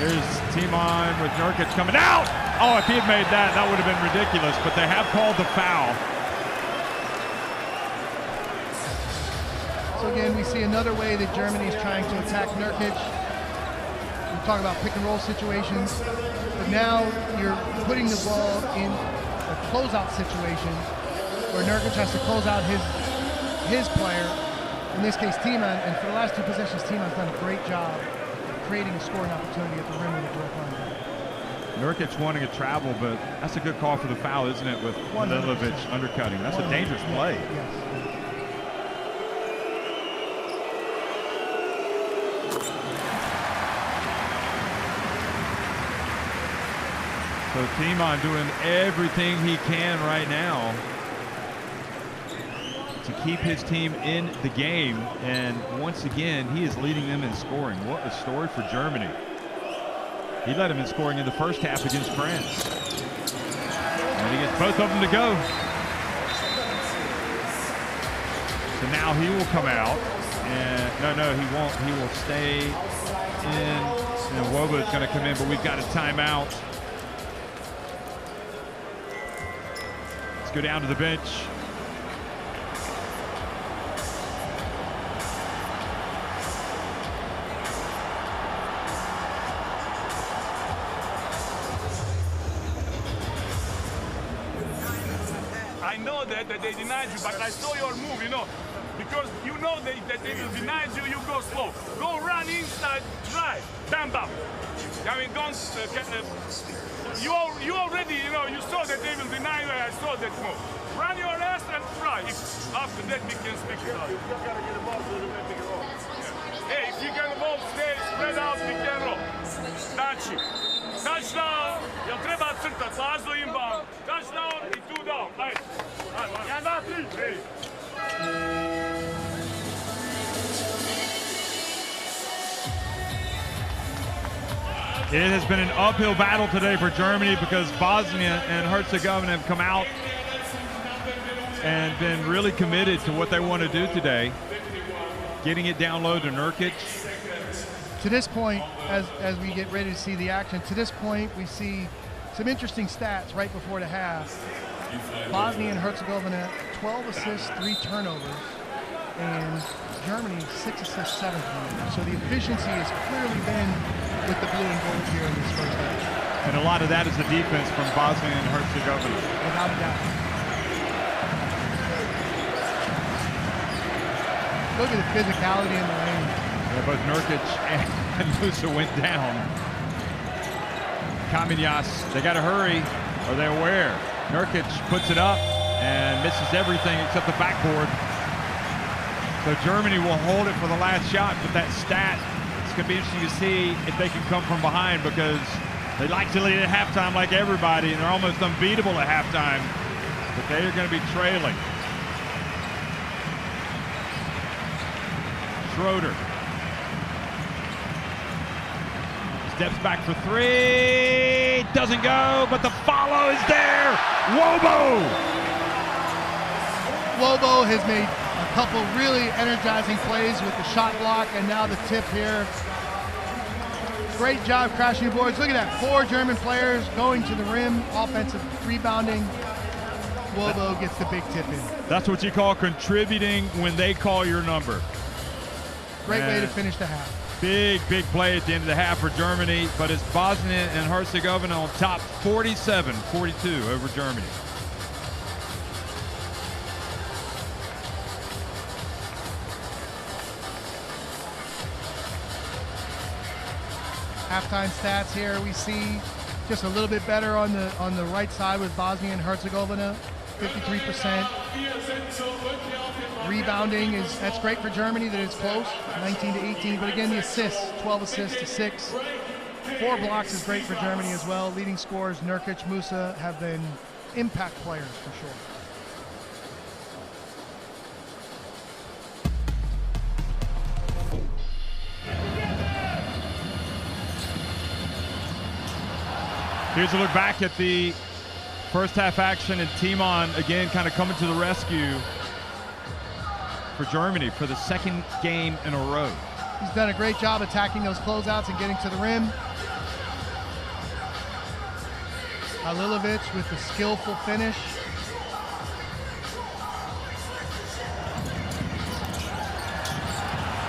Here's Timon with Nurkic coming out. Oh, if he had made that, that would have been ridiculous, but they have called the foul. So again, we see another way that Germany is trying to attack Nurkic. We talk about pick and roll situations, but now you're putting the ball in a closeout situation where Nurkic has to close out his player, in this case Timon, and for the last 2 possessions, Timon's done a great job creating a scoring opportunity at the rim with a direct line. Nurkic wanting a travel, but that's a good call for the foul, isn't it, with Lilovic undercutting. That's a dangerous play. Yes. So Timon doing everything he can right now to keep his team in the game, and once again he is leading them in scoring. What a story for Germany. He led them in scoring in the first half against France, and he gets both of them to go. So now he will come out, and no he won't. He will stay in, and Woba is going to come in, but we've got a timeout. Let's go down to the bench. I know that they denied you, but I saw your move, you know, because you know that they will deny you, you go slow. Go run inside, drive, bam, bam. I mean, don't, you already, you know, you saw that they will deny you, I saw that move. Run your ass and try. After that, we can speak about it. Hey, if you can both stay spread out, we can roll. Znači, touchdown, jel treba crtat, lazo inbound, touchdown I 2 down, ajde. 1, 2, 3, hey. It has been an uphill battle today for Germany because Bosnia and Herzegovina have come out and been really committed to what they want to do today, getting it down low to Nurkic. To this point, as we get ready to see the action, to this point we see some interesting stats right before the half. Bosnia and Herzegovina, 12 assists, 3 turnovers, and Germany, 6 assists, 7 turnovers. So the efficiency has clearly been with the blue and gold here in this first half. And a lot of that is the defense from Bosnia and Herzegovina. Without a doubt. Look at the physicality in the lane. Yeah, both Nurkic and Musa went down. Kaminas, they got to hurry. Are they aware? Nurkic puts it up and misses everything except the backboard. So Germany will hold it for the last shot, but that stat, it's going to be interesting to see if they can come from behind because they like to lead at halftime like everybody, and they're almost unbeatable at halftime, but they are going to be trailing. Schroeder steps back for 3, doesn't go, but the follow is there. Wobo has made a couple really energizing plays with the shot block and now the tip here. Great job crashing the boards. Look at that, 4 German players going to the rim, offensive rebounding. Wobo gets the big tip in. That's what you call contributing when they call your number. Great way to finish the half. Big play at the end of the half for Germany, but it's Bosnia and Herzegovina on top 47-42 over Germany. Halftime stats here, we see just a little bit better on the right side with Bosnia and Herzegovina, 53%. Rebounding that's great for Germany that it's close, 19-18. But again, the assists, 12 assists to 6. 4 blocks is great for Germany as well. Leading scorers Nurkic, Musa have been impact players for sure. Here's a look back at the first half action, and Timon again kind of coming to the rescue for Germany for the second game in a row. He's done a great job attacking those closeouts and getting to the rim. Halilovic with the skillful finish.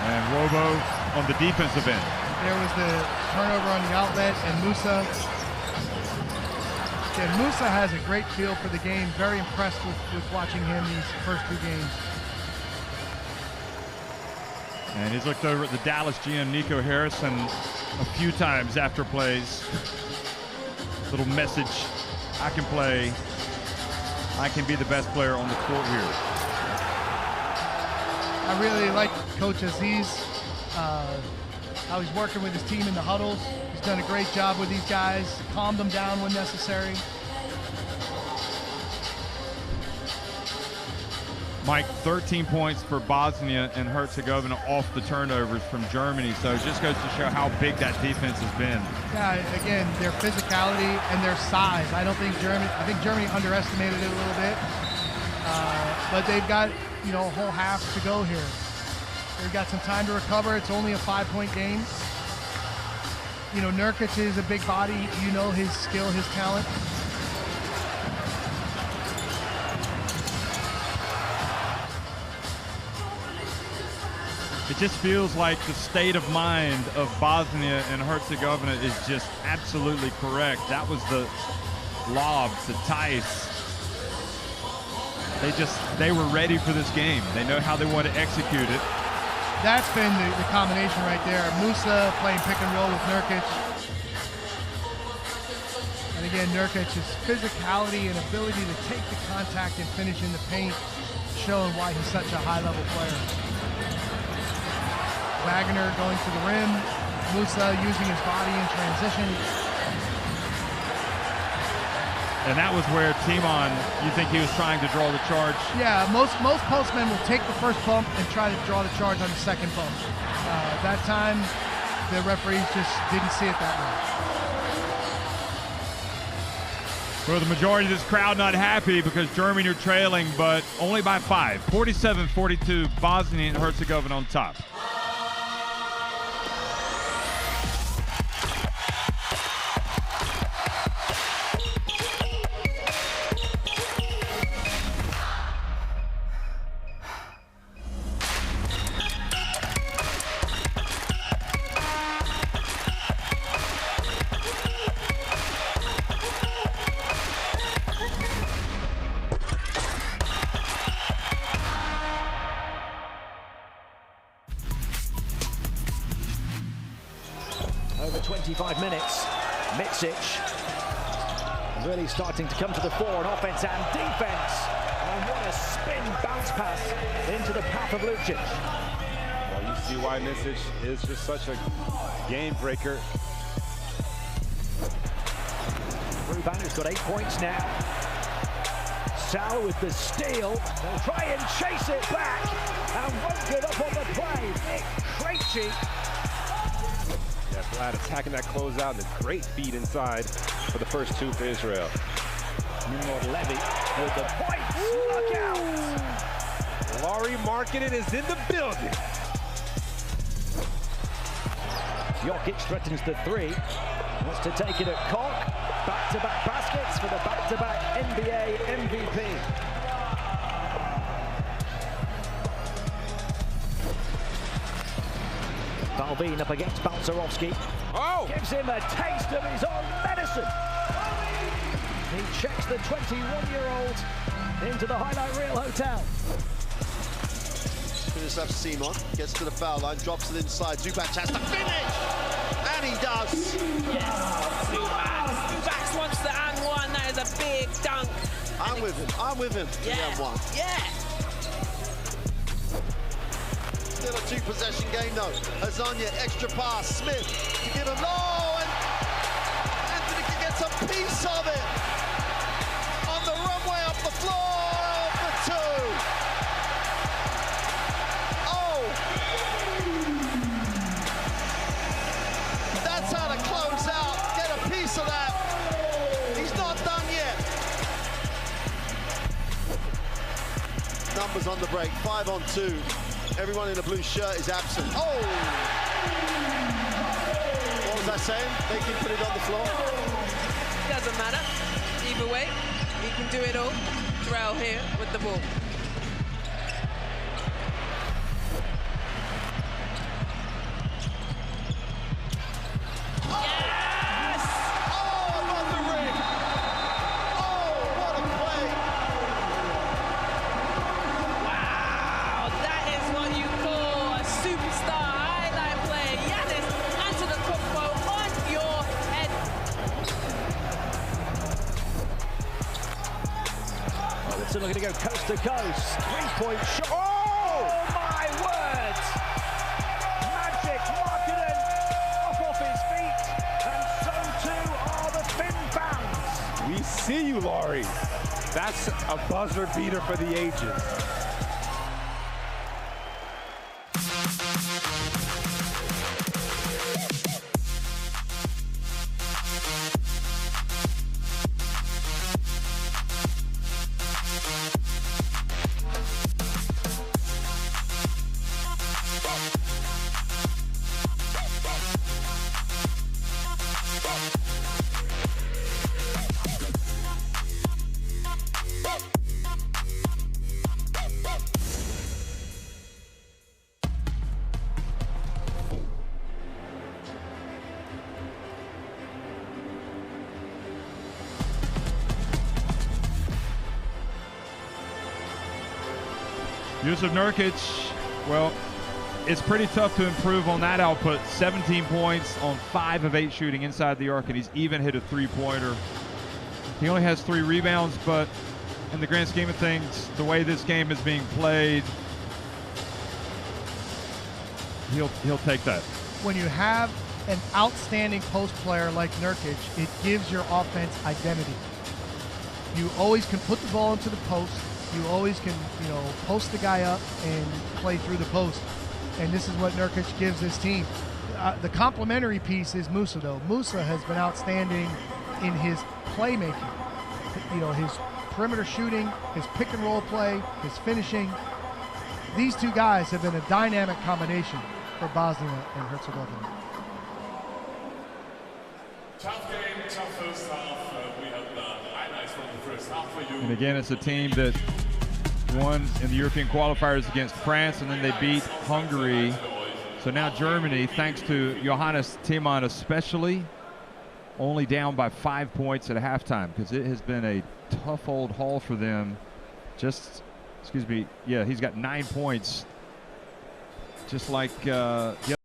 And Robo on the defensive end. There was the turnover on the outlet, and Musa. Again, Musa has a great feel for the game. Very impressed with watching him these first 2 games. And he's looked over at the Dallas GM, Nico Harrison, a few times after plays. Little message, I can play. I can be the best player on the court here. I really like Coach Aziz, how he's working with his team in the huddles. He's done a great job with these guys, calmed them down when necessary. Mike, 13 points for Bosnia and Herzegovina off the turnovers from Germany. So it just goes to show how big that defense has been. Yeah, again, their physicality and their size. I think Germany underestimated it a little bit. But they've got, a whole half to go here. They've got some time to recover. It's only a 5-point game. Nurkic is a big body. His skill, his talent. It just feels like the state of mind of Bosnia and Herzegovina is just absolutely correct. That was the lob to Tice. They were ready for this game. They know how they want to execute it. That's been the combination right there. Musa playing pick and roll with Nurkic. And again, Nurkic's physicality and ability to take the contact and finish in the paint, showing why he's such a high-level player. Wagner going to the rim. Musa using his body in transition. And that was where Timon, you think he was trying to draw the charge? Yeah, most postmen will take the first bump and try to draw the charge on the second bump. That time, the referees just didn't see it that way. Well, the majority of this crowd not happy because Germany are trailing, but only by 5. 47-42, Bosnia and Herzegovina on top. Over 25 minutes, Mitsic really starting to come to the fore on offense and defense. And what a spin bounce pass into the path of Lucic. Well, you see why Mitsic is just such a game breaker. Ruban, who's got 8 points now. Sal with the steal. They'll try and chase it back and won't give up on the play. Nick Krejci. Yeah, Vlad attacking that closeout and a great feed inside for the first 2 for Israel. Nimrod Levy with the points. Look out! Laurie Markkinen is in the building. Jokic threatens the 3. Wants to take it at Koch. Back-to-back baskets for the back-to-back NBA MVP. Balvin up against Balcerowski. Oh! Gives him a taste of his own medicine. He checks the 21-year-old into the highlight reel hotel. Finish up Simon, gets to the foul line, drops it inside. Zubac has to finish! And he does! Yes! Zubac wants the and one. That is a big dunk. I'm with him. Yeah. And one. Yeah. Still a 2-possession game though. Azania, extra pass. Smith to give him low, and Anthony can get a piece of it. On the runway up the floor for 2. Oh! That's how to close out. Get a piece of that. turnovers on the break, 5 on 2. Everyone in the blue shirt is absent. Oh! What was I saying? They can put it on the floor. Doesn't matter. Either way, he can do it all. Terrell here with the ball. So we're going to go coast to coast. 3-point shot. Oh my word! Magic Markkanen off his feet, and so too are the Finn fans. We see you, Laurie. That's a buzzer beater for the ages. Jusuf Nurkic, well, it's pretty tough to improve on that output. 17 points on 5 of 8 shooting inside the arc, and he's even hit a three-pointer. He only has 3 rebounds, but in the grand scheme of things, the way this game is being played, he'll take that. When you have an outstanding post player like Nurkic, it gives your offense identity. You always can put the ball into the post. You always can, post the guy up and play through the post. And this is what Nurkic gives his team. The complementary piece is Musa, though. Musa has been outstanding in his playmaking. His perimeter shooting, his pick and roll play, his finishing. These two guys have been a dynamic combination for Bosnia and Herzegovina. Tough game, tough first half. We have the highlights from the first half for you. And again, it's a team that won in the European qualifiers against France, and then they beat Hungary. So now Germany, thanks to Johannes Thiemann especially, only down by 5 points at halftime, because it has been a tough old haul for them. He's got 9 points, just like the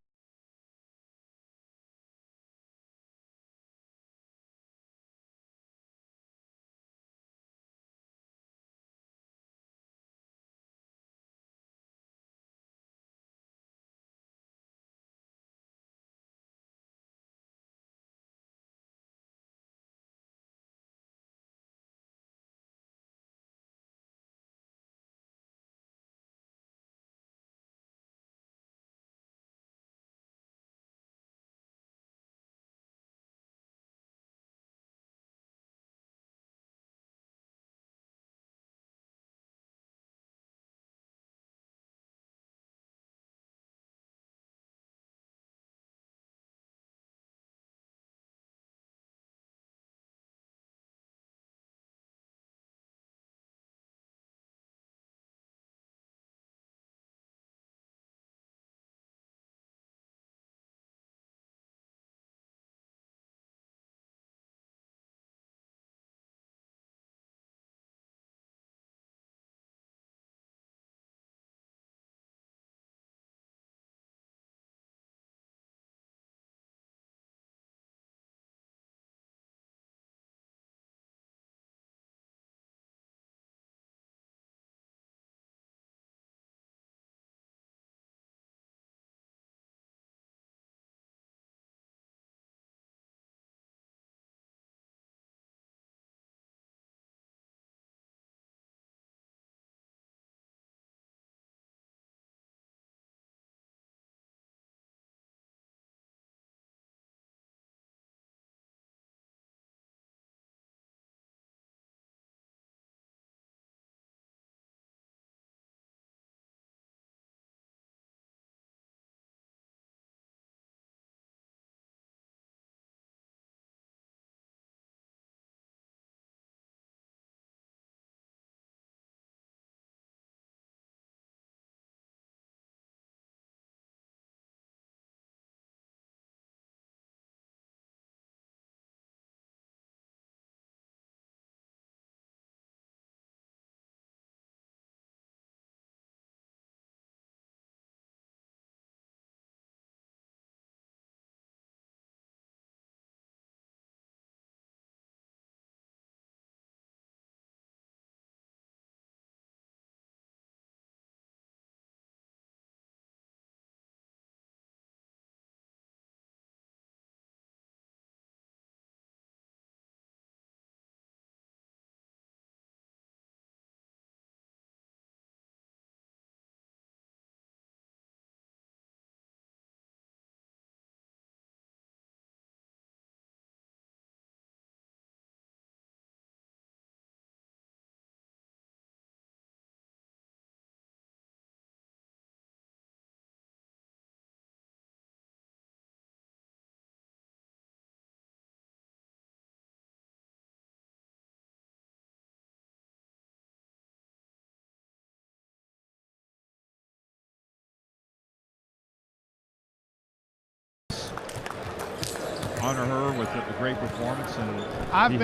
honor her with a great performance, and I've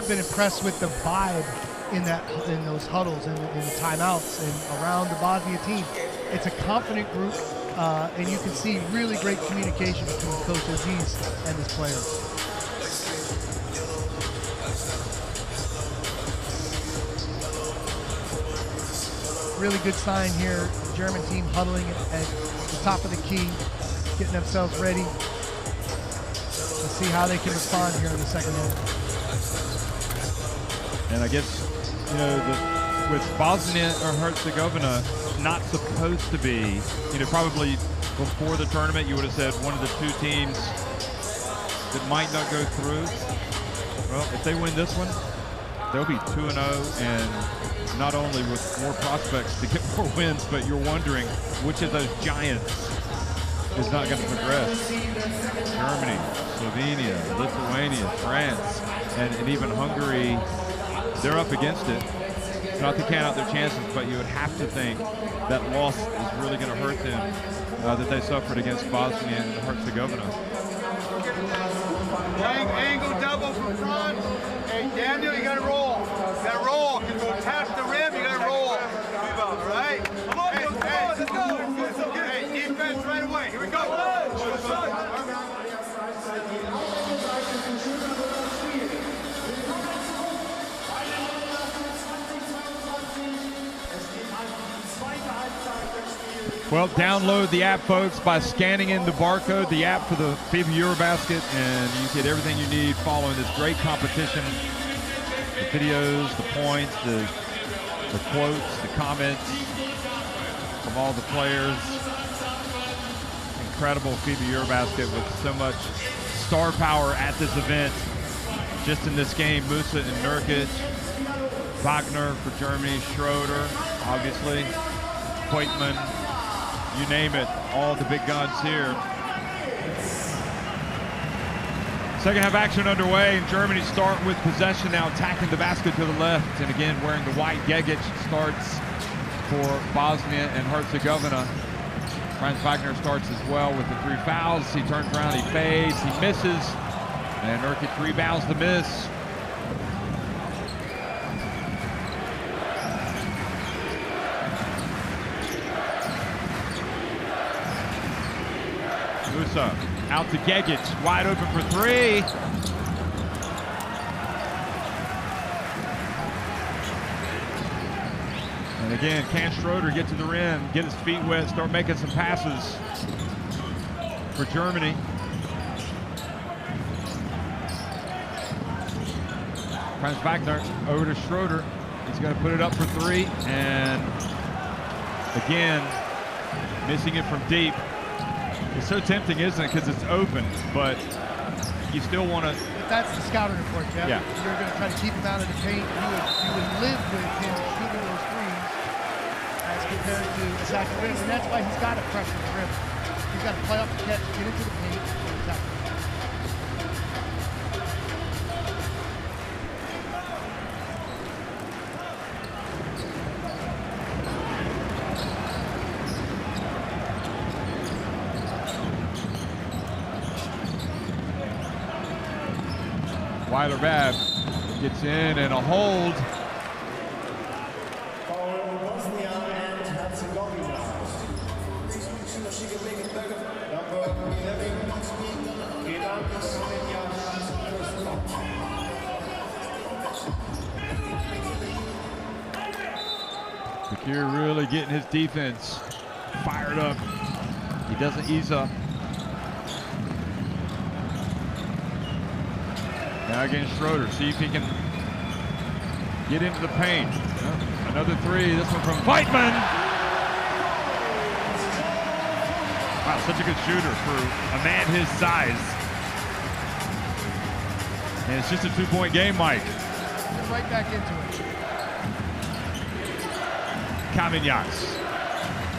been impressed with the vibe in those huddles and in the timeouts and around the Bosnia team. It's a confident group, and you can see really great communication between Coach Aziz and his players. Really good sign here. The German team huddling at the top of the key, getting themselves ready. Let's see how they can respond here in the second half. And I guess, you know, with Bosnia and Herzegovina not supposed to be, you know, probably before the tournament, you would have said one of the two teams that might not go through. Well, if they win this one, they'll be 2-0, and not only with more prospects to get more wins, but you're wondering which of those giants is not going to progress. Germany, Slovenia, Lithuania, France, and even Hungary, they're up against it. Not to count out their chances, but you would have to think that loss is really going to hurt them, that they suffered against Bosnia and Herzegovina. Angle double from front. Hey, Daniel, you got to roll. You got to roll. You go tap the rim, you got to roll. All right? Come on, let's go. Hey, defense right away. Here we go. Well, download the app, folks, by scanning in the barcode, the app for the FIBA EuroBasket, and you get everything you need following this great competition. The videos, the points, the quotes, the comments from all the players. Incredible FIBA EuroBasket with so much star power at this event. Just in this game, Musa and Nurkic, Wagner for Germany, Schroeder, obviously, Hoytman, you name it, all the big guns here. Second half action underway, and Germany start with possession now, attacking the basket to the left, and again wearing the white. Gegic starts for Bosnia and Herzegovina. Franz Wagner starts as well with the 3 fouls. He turns around, he fades, he misses, and Nurkic rebounds the miss. Musa out to Gegic, wide open for 3. And again, can Schroeder get to the rim, get his feet wet, start making some passes for Germany. Franz Wagner over to Schroeder. He's going to put it up for 3, and again, missing it from deep. It's so tempting, isn't it? Because it's open, but you still want to. That's the scouting report, Jeff. Yeah. You're going to try to keep him out of the paint. You would live with him shooting those threes as compared to attacking the rim, and that's why he's got to pressure the rim. He's got to play off the catch, get into the paint, and attack the rim. Weiler Bab gets in, and a hold. Bosnia and Herzegovina. Fakir really getting his defense fired up. He doesn't ease up. Now against Schroeder, see if he can get into the paint. Another 3, this one from Voigtman. Wow, such a good shooter for a man his size. And it's just a 2-point game, Mike. Get right back into it. Kamenyaks.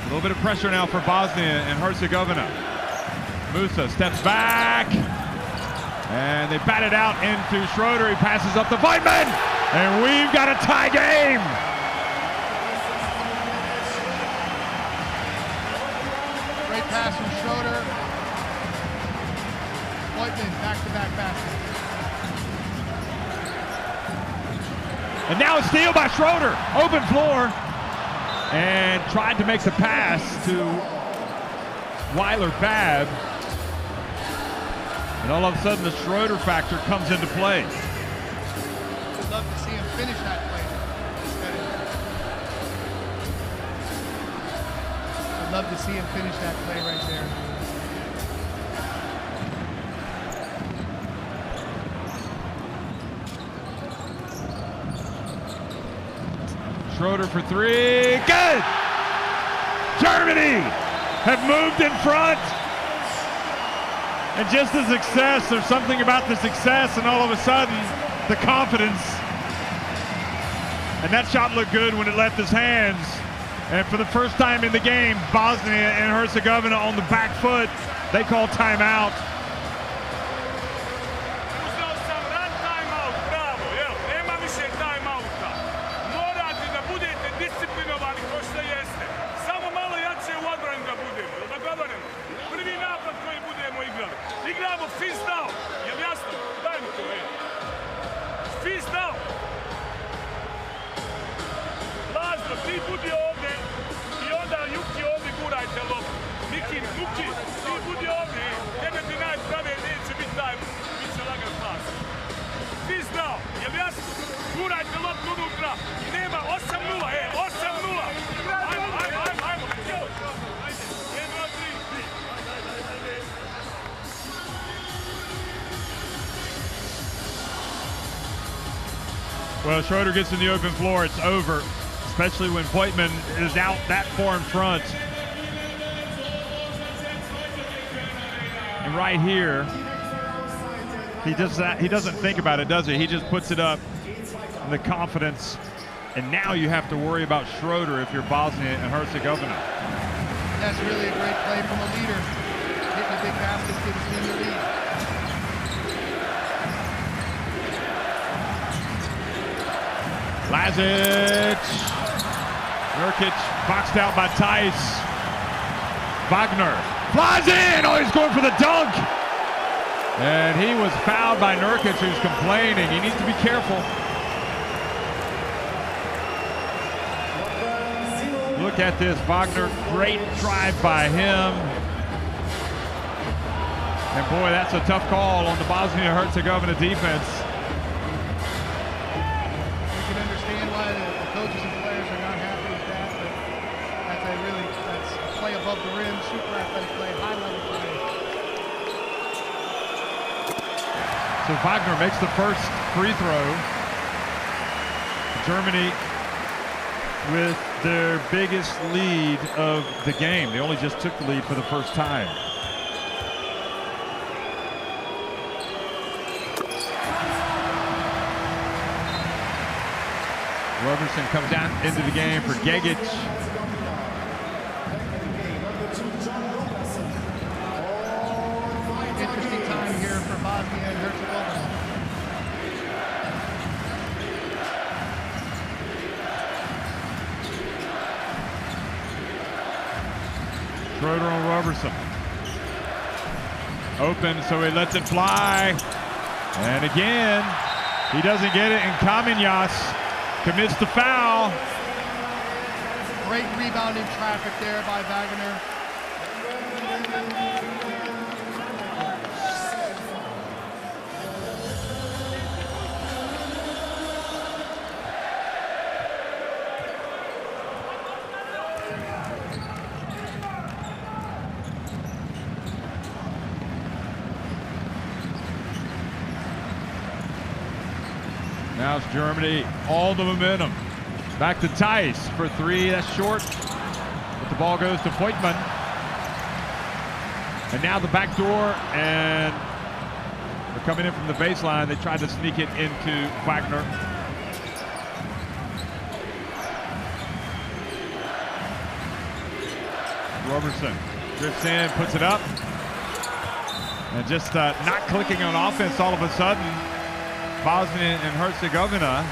A little bit of pressure now for Bosnia and Herzegovina. Musa steps back. And they bat it out into Schroeder. He passes up to Voigtman. And we've got a tie game. Great pass from Schroeder. Voigtman, back-to-back baskets. And now a steal by Schroeder. Open floor. And tried to make the pass to Weiler-Babb. And all of a sudden the Schroeder factor comes into play. I'd love to see him finish that play. I'd love to see him finish that play right there. Schroeder for three. Good! Germany have moved in front. And just the success, there's something about the success, and all of a sudden, the confidence. And that shot looked good when it left his hands. And for the first time in the game, Bosnia and Herzegovina on the back foot. They call timeout. Igramo fist down, jel jasno? Daj mi to, fist down. Lazlo, ti budi ovdje i onda Juki ovdje gurajte loptu. Miki, ti budi ovdje, tebe ti najprave neće biti taj, bit će lagan pas. Fist down, jel jasno? Gurajte loptu unutra i nema 8-0, 8-0. Ajmo, Well, Schroeder gets in the open floor, it's over, especially when Voigtman is out that far in front. And right here, he doesn't think about it, does he? He just puts it up, and the confidence. And now you have to worry about Schroeder if you're Bosnia and Herzegovina. That's really a great play from a leader. Hitting a big basket, give his team the lead. Lazic, Nurkic boxed out by Tice. Wagner flies in, oh, he's going for the dunk. And he was fouled by Nurkic, who's complaining. He needs to be careful. Look at this, Wagner, great drive by him. And boy, that's a tough call on the Bosnia-Herzegovina defense. Coaches and players are not happy with that, but that's a play above the rim, super athletic play, high level play. So Wagner makes the first free throw. Germany with their biggest lead of the game. They only just took the lead for the first time. Roberson comes down into the game for Gegic. Interesting time here for Bosnia and Herzegovina. Schroeder on Roberson. Open, so he lets it fly. And again, he doesn't get it, and Kamenyas commits the foul. Great rebound in traffic there by Wagner. Now it's Germany, all the momentum. Back to Tice for three, that's short. But the ball goes to Voigtman. And now the back door, and they're coming in from the baseline. They tried to sneak it into Wagner. Roberson drifts in, puts it up. And just not clicking on offense all of a sudden. Bosnia and Herzegovina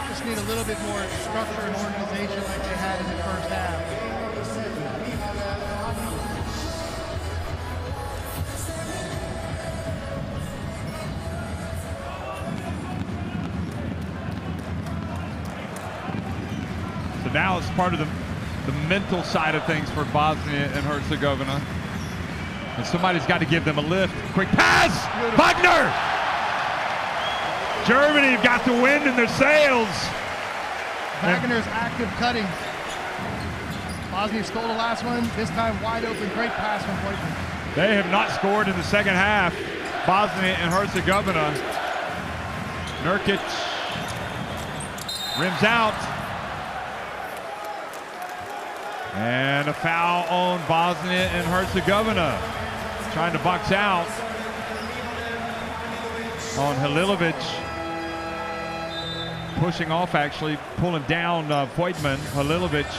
just need a little bit more structure and organization like they had in the first half. But now it's part of the mental side of things for Bosnia and Herzegovina. And somebody's got to give them a lift. Quick pass! Wagner! Germany got the wind in their sails. Wagner's active cutting. Bosnia stole the last one. This time wide open. Great pass from Voigtman. They have not scored in the second half. Bosnia and Herzegovina. Nurkic rims out. And a foul on Bosnia and Herzegovina. Trying to box out on Halilovic. Pushing off, actually, pulling down Voigtman. Halilovic.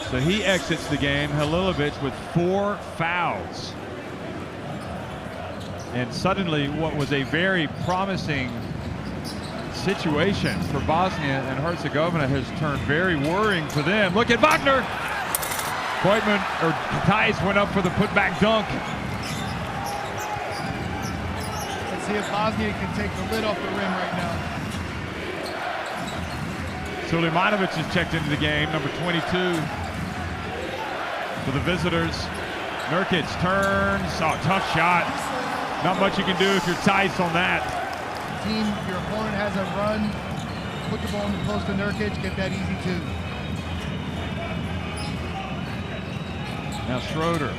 So he exits the game, Halilovic, with 4 fouls. And suddenly what was a very promising situation for Bosnia and Herzegovina has turned very worrying for them. Look at Wagner! Voigtman, or Theis went up for the putback dunk. Let's see if Bosnia can take the lid off the rim right now. Sulemanovic has checked into the game, number 22 for the visitors. Nurkic turns, oh, tough shot. Not much you can do if you're Theis on that. Team, your opponent has a run, put the ball in the post to Nurkic, get that easy too. Now Schroeder,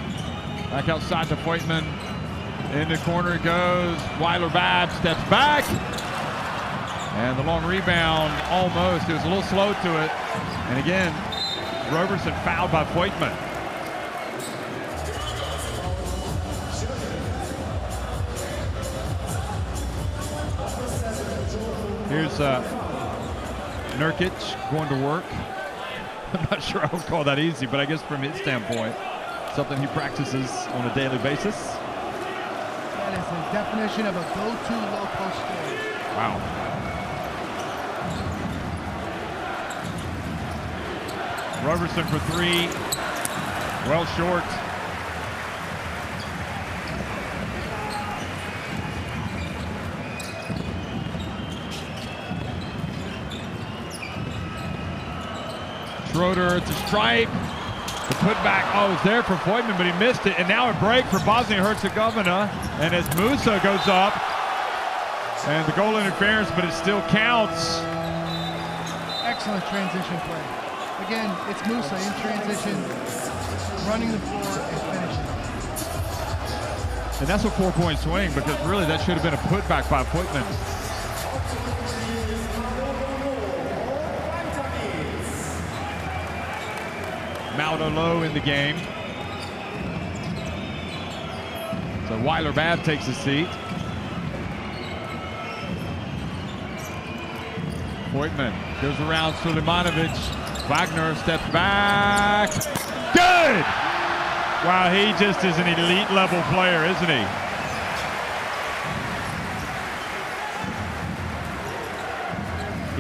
back outside to Voigtman. In the corner it goes. Weiler-Bad steps back. And the long rebound, almost. It was a little slow to it. And again, Roberson fouled by Voigtman. Here's Nurkic going to work. I'm not sure I would call that easy, but I guess from his standpoint, something he practices on a daily basis. That is the definition of a go-to low post score. Wow. Roberson for 3, well short. Schroeder, it's a strike. The putback, oh, it's there for Voigtman, but he missed it. And now a break for Bosnia and Herzegovina. And as Musa goes up, and the goal interference, but it still counts. Excellent transition play. Again, it's Musa in transition, running the floor and finishing. And that's a 4-point swing, because really that should have been a putback by Voigtman. Mauro Low in the game. So Weiler-Bad takes a seat. Voigtman goes around Sulemanovic. Wagner steps back. Good! Wow, he just is an elite level player, isn't he?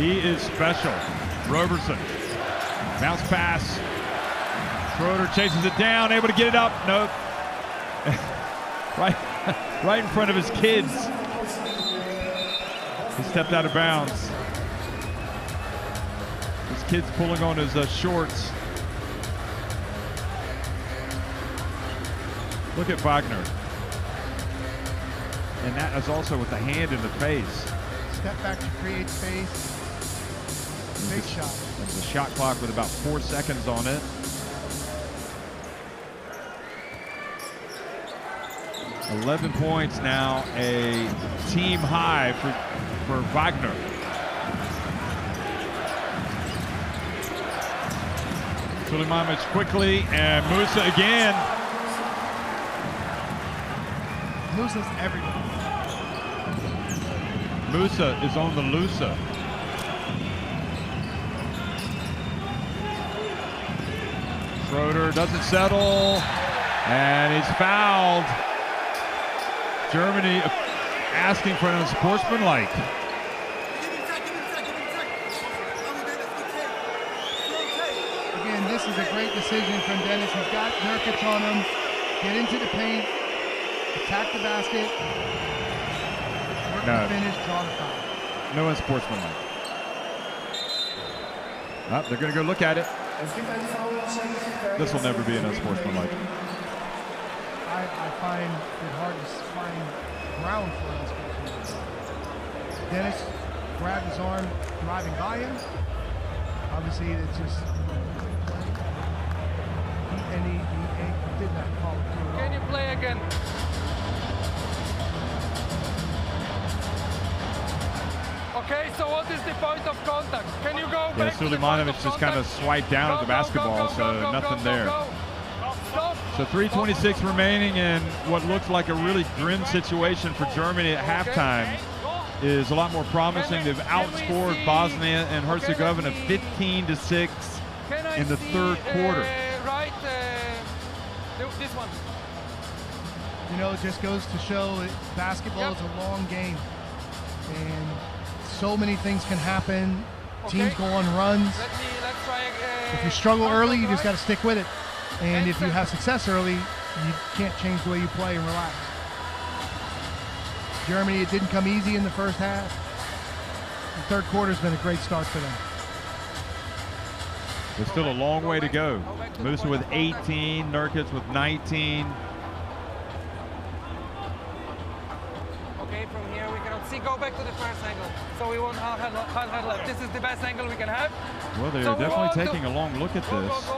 He is special. Roberson. Bounce pass. Schroeder chases it down, able to get it up. Nope. right in front of his kids. He stepped out of bounds. His kid's pulling on his shorts. Look at Wagner. And that is also with the hand in the face. Step back to create space. Big shot. There's a shot clock with about 4 seconds on it. 11 points now, a team high for Wagner. Sulemanovic quickly, and Musa again. Musa's everywhere. Musa is on the loosa. Schroeder doesn't settle, and he's fouled. Germany asking for an unsportsmanlike. Again, this is a great decision from Dennis. He's got Nurkic on him. Get into the paint, attack the basket, work the finish, draw the foul. No unsportsmanlike. Oh, they're going to go look at it. This will never be an unsportsmanlike. I find it hard to find ground for unsportsmanlike. Dennis grabbed his arm driving by him. Obviously, it's just, and he did not call it through. Can you play again? Okay, so what is the point of contact? Can you go back to the point of Sulemanovic just kind of swiped down at the basketball, so nothing there. So 3:26 remaining, and what looks like a really grim situation for Germany at halftime is a lot more promising. They've outscored Bosnia and Herzegovina 15-6 in the third quarter. This one. You know, it just goes to show that basketball is a long game, and so many things can happen. Teams go on runs. Let's try, if you struggle early, you just got to stick with it. And if you have success early, you can't change the way you play and relax. Germany, it didn't come easy in the first half. The third quarter's been a great start for them. There's still a long way to go. Musa with 18, Nurkic with 19. Okay, from here we cannot see. Go back to the first angle. So we want hand left. This is the best angle we can have. Well, they're definitely taking a long look at this.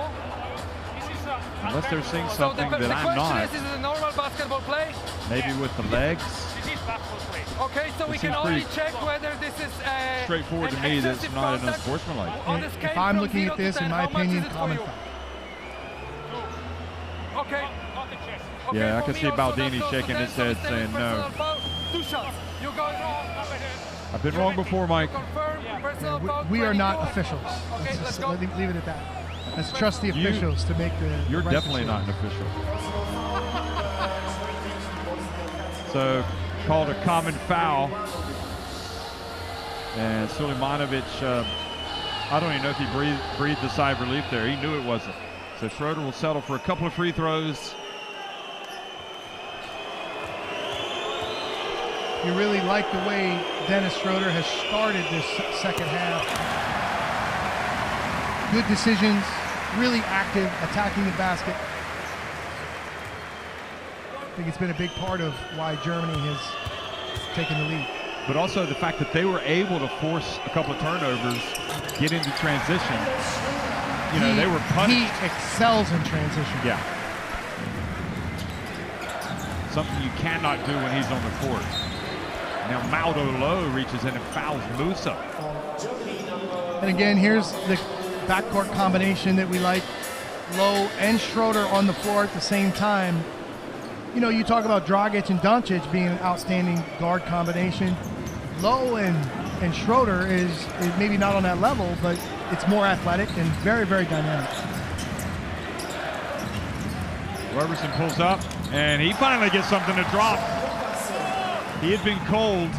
Unless they're seeing something that I'm not. This is a normal basketball play. Maybe with the legs. Okay, so we can only check whether this is straightforward to me. That's not an unsportsmanlike. If I'm looking at this, in my opinion, common foul. Okay. Yeah, I can see Baldini shaking his head saying no. 2 shots. You're going wrong. I've been wrong before, Mike. Yeah, we are not officials. Let's leave it at that. Let's trust the officials to make the You're right definitely decision. not an official. So, called a common foul. And Sulemanovic, I don't even know if he breathed a sigh of relief there. He knew it wasn't. So Schroeder will settle for a couple of free throws. You really like the way Dennis Schroeder has started this second half. Good decisions, really active, attacking the basket. I think it's been a big part of why Germany has taken the lead. But also the fact that they were able to force a couple of turnovers, get into transition. You know, they were punished. He excels in transition. Yeah. Something you cannot do when he's on the court. Now Maldo Low reaches in and fouls Musa. And again, here's the backcourt combination that we like. Low and Schroeder on the floor at the same time. You know, you talk about Dragic and Doncic being an outstanding guard combination. Low and Schroeder is maybe not on that level, but it's more athletic and very, very dynamic. Roberson pulls up, and he finally gets something to drop. He had been cold.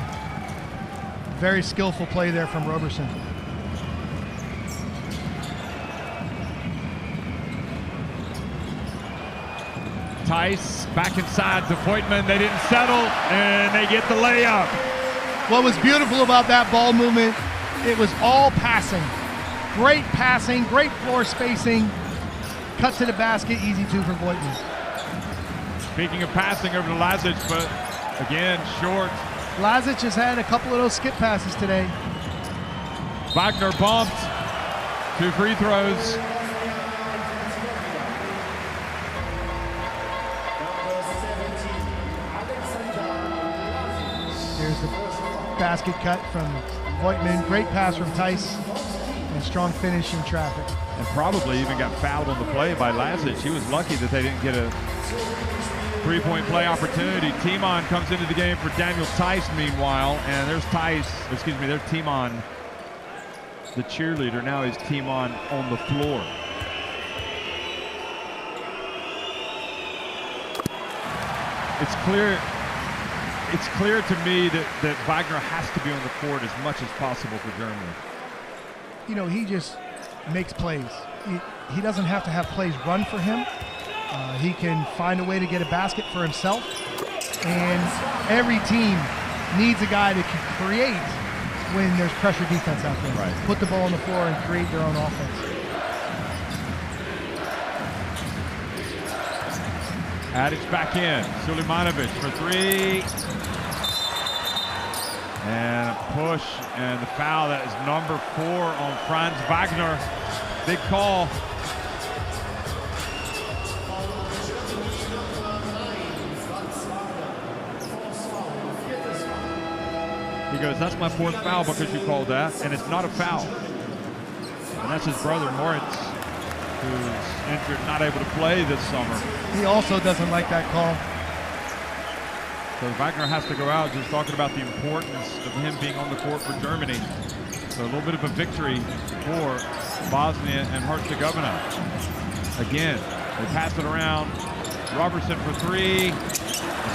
Very skillful play there from Roberson. Tice back inside to Voigtman. They didn't settle, and they get the layup. What was beautiful about that ball movement, it was all passing. Great passing, great floor spacing. Cut to the basket, easy two for Voigtman. Speaking of passing over to Lazic, but again, short. Lazic has had a couple of those skip passes today. Wagner bumped. 2 free throws. Here's the basket cut from Voigtman. Great pass from Tice. And strong finish in traffic. And probably even got fouled on the play by Lazic. He was lucky that they didn't get a 3-point play opportunity. Timon comes into the game for Daniel Tice meanwhile. And there's there's Timon, the cheerleader. Now is Timon on the floor. It's clear to me that Wagner has to be on the court as much as possible for Germany. You know, he just makes plays. He doesn't have to have plays run for him. He can find a way to get a basket for himself. And every team needs a guy that can create when there's pressure defense out there. Right. Put the ball on the floor and create their own offense. Adic back in. Sulemanovic for three. And a push and the foul. That is number 4 on Franz Wagner. Big call. He goes, that's my 4th foul because you called that, and it's not a foul. And that's his brother Moritz, who's injured, not able to play this summer. He also doesn't like that call. So Wagner has to go out, just talking about the importance of him being on the court for Germany. So a little bit of a victory for Bosnia and Herzegovina. Again, they pass it around. Robertson for 3.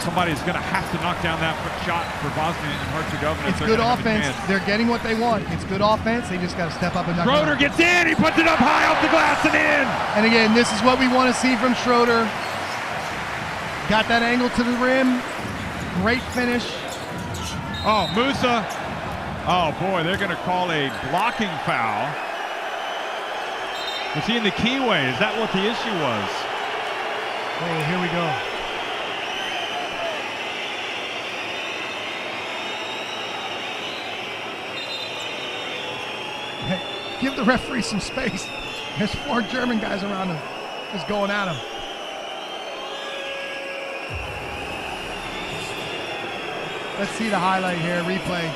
Somebody's going to have to knock down that shot for Bosnia and Herzegovina. It's good offense. They're getting what they want. It's good offense. They just got to step up and knock it Schroeder down. gets in. He puts it up high off the glass and in. And again, this is what we want to see from Schroeder. Got that angle to the rim. Great finish. Oh, Musa. Oh, boy, they're going to call a blocking foul. Was he in the keyway? Is that what the issue was? Oh, here we go. Hey, give the referee some space. There's 4 German guys around him just going at him. Let's see the highlight here, replay.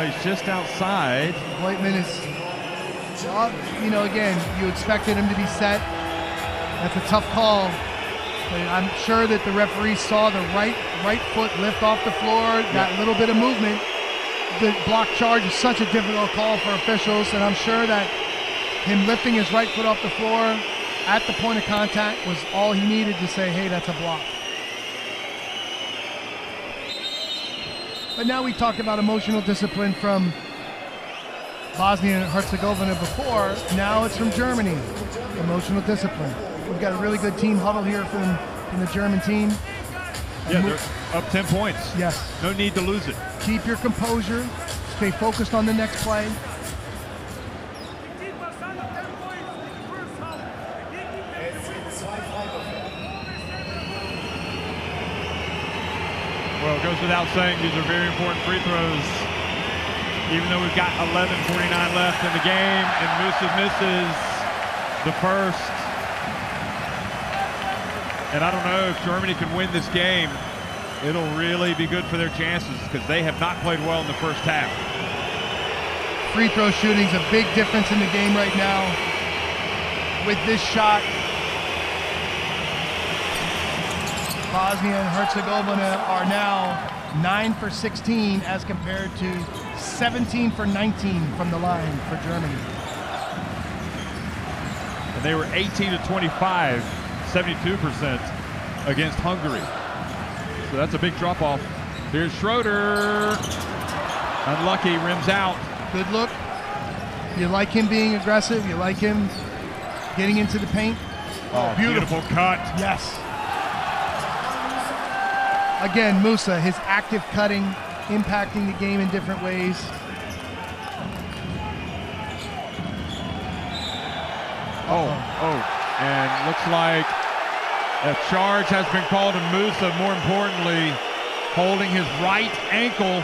He's just outside. Voigtman is, you know, again, you expected him to be set. That's a tough call. But I'm sure that the referee saw the right foot lift off the floor, that little bit of movement. The block charge is such a difficult call for officials, and I'm sure that him lifting his right foot off the floor at the point of contact was all he needed to say, hey, that's a block. But now we talked about emotional discipline from Bosnia and Herzegovina before. Now it's from Germany, emotional discipline. We've got a really good team huddle here from the German team. Yeah, they're up 10 points. Yes. No need to lose it. Keep your composure. Stay focused on the next play. Well, it goes without saying these are very important free throws. Even though we've got 11:49 left in the game, and Musa misses the first. And I don't know if Germany can win this game. It'll really be good for their chances because they have not played well in the first half. Free throw shooting's a big difference in the game right now. With this shot, Bosnia and Herzegovina are now 9 for 16 as compared to 17 for 19 from the line for Germany. And they were 18 to 25, 72% against Hungary. So that's a big drop off. Here's Schroeder. Unlucky, rims out. Good look. You like him being aggressive. You like him getting into the paint. Oh, beautiful cut. Yes. Again, Musa, his active cutting, impacting the game in different ways. And looks like a charge has been called on Musa, more importantly, holding his right ankle.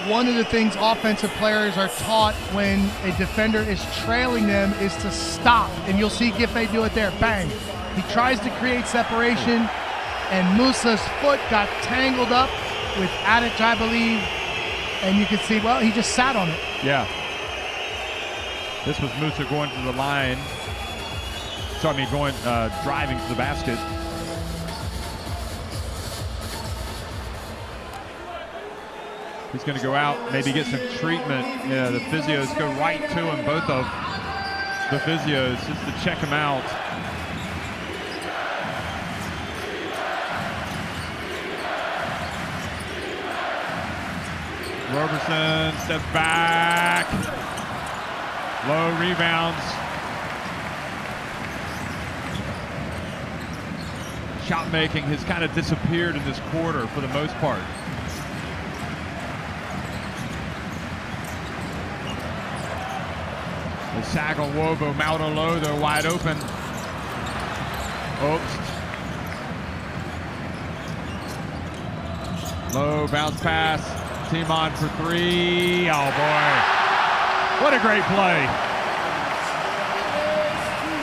One of the things offensive players are taught when a defender is trailing them is to stop. And you'll see Giffey do it there, bang. He tries to create separation, and Musa's foot got tangled up with Adic, I believe. And you can see, well, he just sat on it. Yeah. This was Musa going to the line. So, I mean, driving to the basket. He's going to go out, maybe get some treatment. Yeah, the physios go right to him, both of the physios, just to check him out. Robertson steps back. Low rebounds. Shot making has kind of disappeared in this quarter for the most part. The sag on Wobo, Maudo low, they're wide open. Oops. Low bounce pass. Team on for three. Oh boy. What a great play.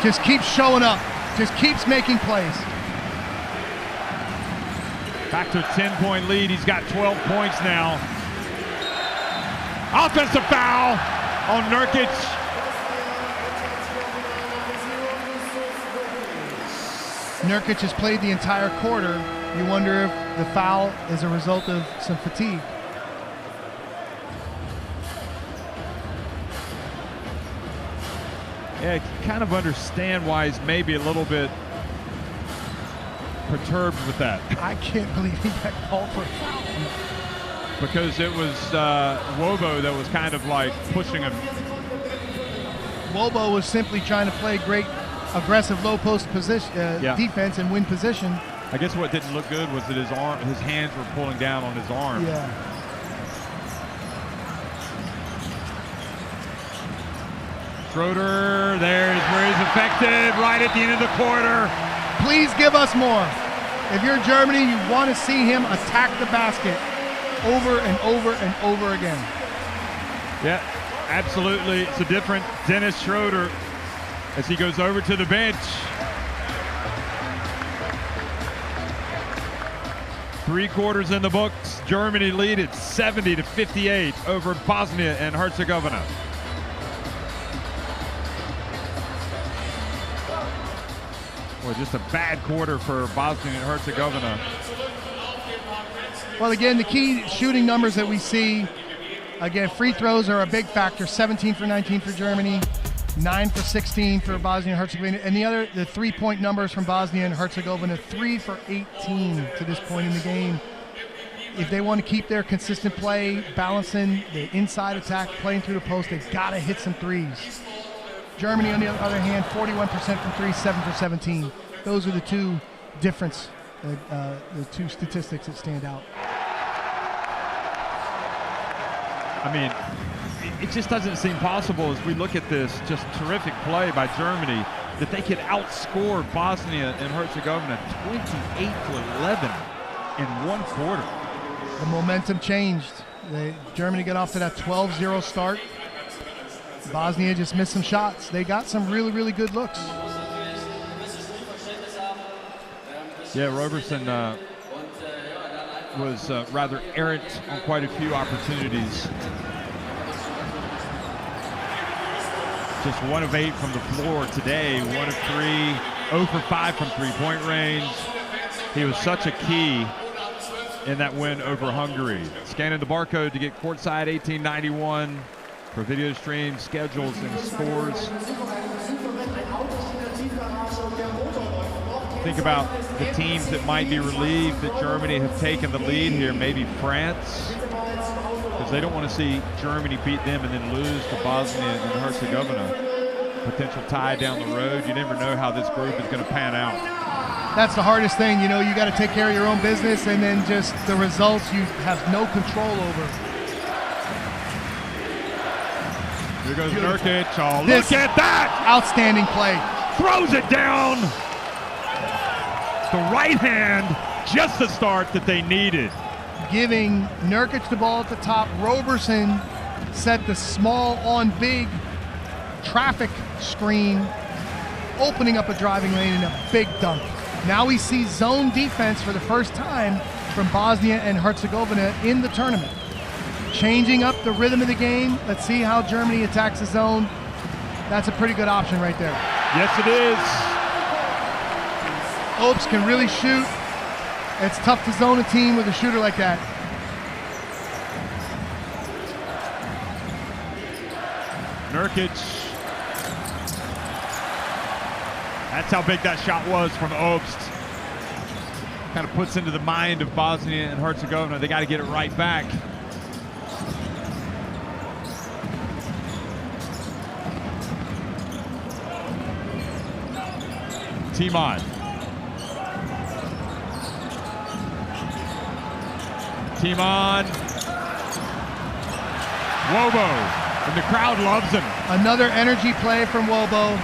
Just keeps showing up. Just keeps making plays. Back to a 10-point lead. He's got 12 points now. Offensive foul on Nurkic. Nurkic has played the entire quarter. You wonder if the foul is a result of some fatigue. Yeah, I kind of understand why he's maybe a little bit perturbed with that. I can't believe he got called for a foul. Because it was Wobo that was kind of like pushing him. Wobo was simply trying to play great aggressive low post position defense and win position. I guess what didn't look good was that his hands were pulling down on his arm. Yeah. Schroeder, there's where he's effective, right at the end of the quarter. Please give us more. If you're Germany, you want to see him attack the basket over and over and over again. Yeah, absolutely. It's a different Dennis Schroeder as he goes over to the bench. 3 quarters in the books. Germany lead at 70-58 over Bosnia and Herzegovina. Well, just a bad quarter for Bosnia and Herzegovina. Well, again, the key shooting numbers that we see, again, free throws are a big factor. 17 for 19 for Germany, 9 for 16 for Bosnia and Herzegovina. And the 3-point numbers from Bosnia and Herzegovina, 3 for 18 to this point in the game. If they want to keep their consistent play, balancing the inside attack, playing through the post, they've got to hit some threes. Germany, on the other hand, 41% from 3, 7 for 17. Those are the two difference, the two statistics that stand out. I mean, it just doesn't seem possible as we look at this just terrific play by Germany that they could outscore Bosnia and Herzegovina 28-11 in 1 quarter. The momentum changed. Germany got off to that 12-0 start. Bosnia just missed some shots. They got some really, really good looks. Yeah, Roberson was rather errant on quite a few opportunities. Just 1 of 8 from the floor today, 1 of 3, 0 for 5 from three-point range. He was such a key in that win over Hungary. Scanning the barcode to get courtside 1891 for video stream, schedules, and scores. Think about the teams that might be relieved that Germany have taken the lead here. Maybe France, because they don't want to see Germany beat them and then lose to Bosnia and Herzegovina. Potential tie down the road. You never know how this group is going to pan out. That's the hardest thing. You know, you got to take care of your own business, and then just the results you have no control over. Here goes Nurkic. Oh, look at that! Outstanding play. Throws it down. The right hand, just the start that they needed. Giving Nurkic the ball at the top. Roberson set the small on big traffic screen, opening up a driving lane and a big dunk. Now we see zone defense for the first time from Bosnia and Herzegovina in the tournament. Changing up the rhythm of the game. Let's see how Germany attacks the zone. That's a pretty good option right there. Yes, it is. Opes can really shoot. It's tough to zone a team with a shooter like that. Nurkic. That's how big that shot was from Obst. Kind of puts into the mind of Bosnia and Herzegovina. They got to get it right back. Timon. Timon. Wobo. And the crowd loves him. Another energy play from Wobo.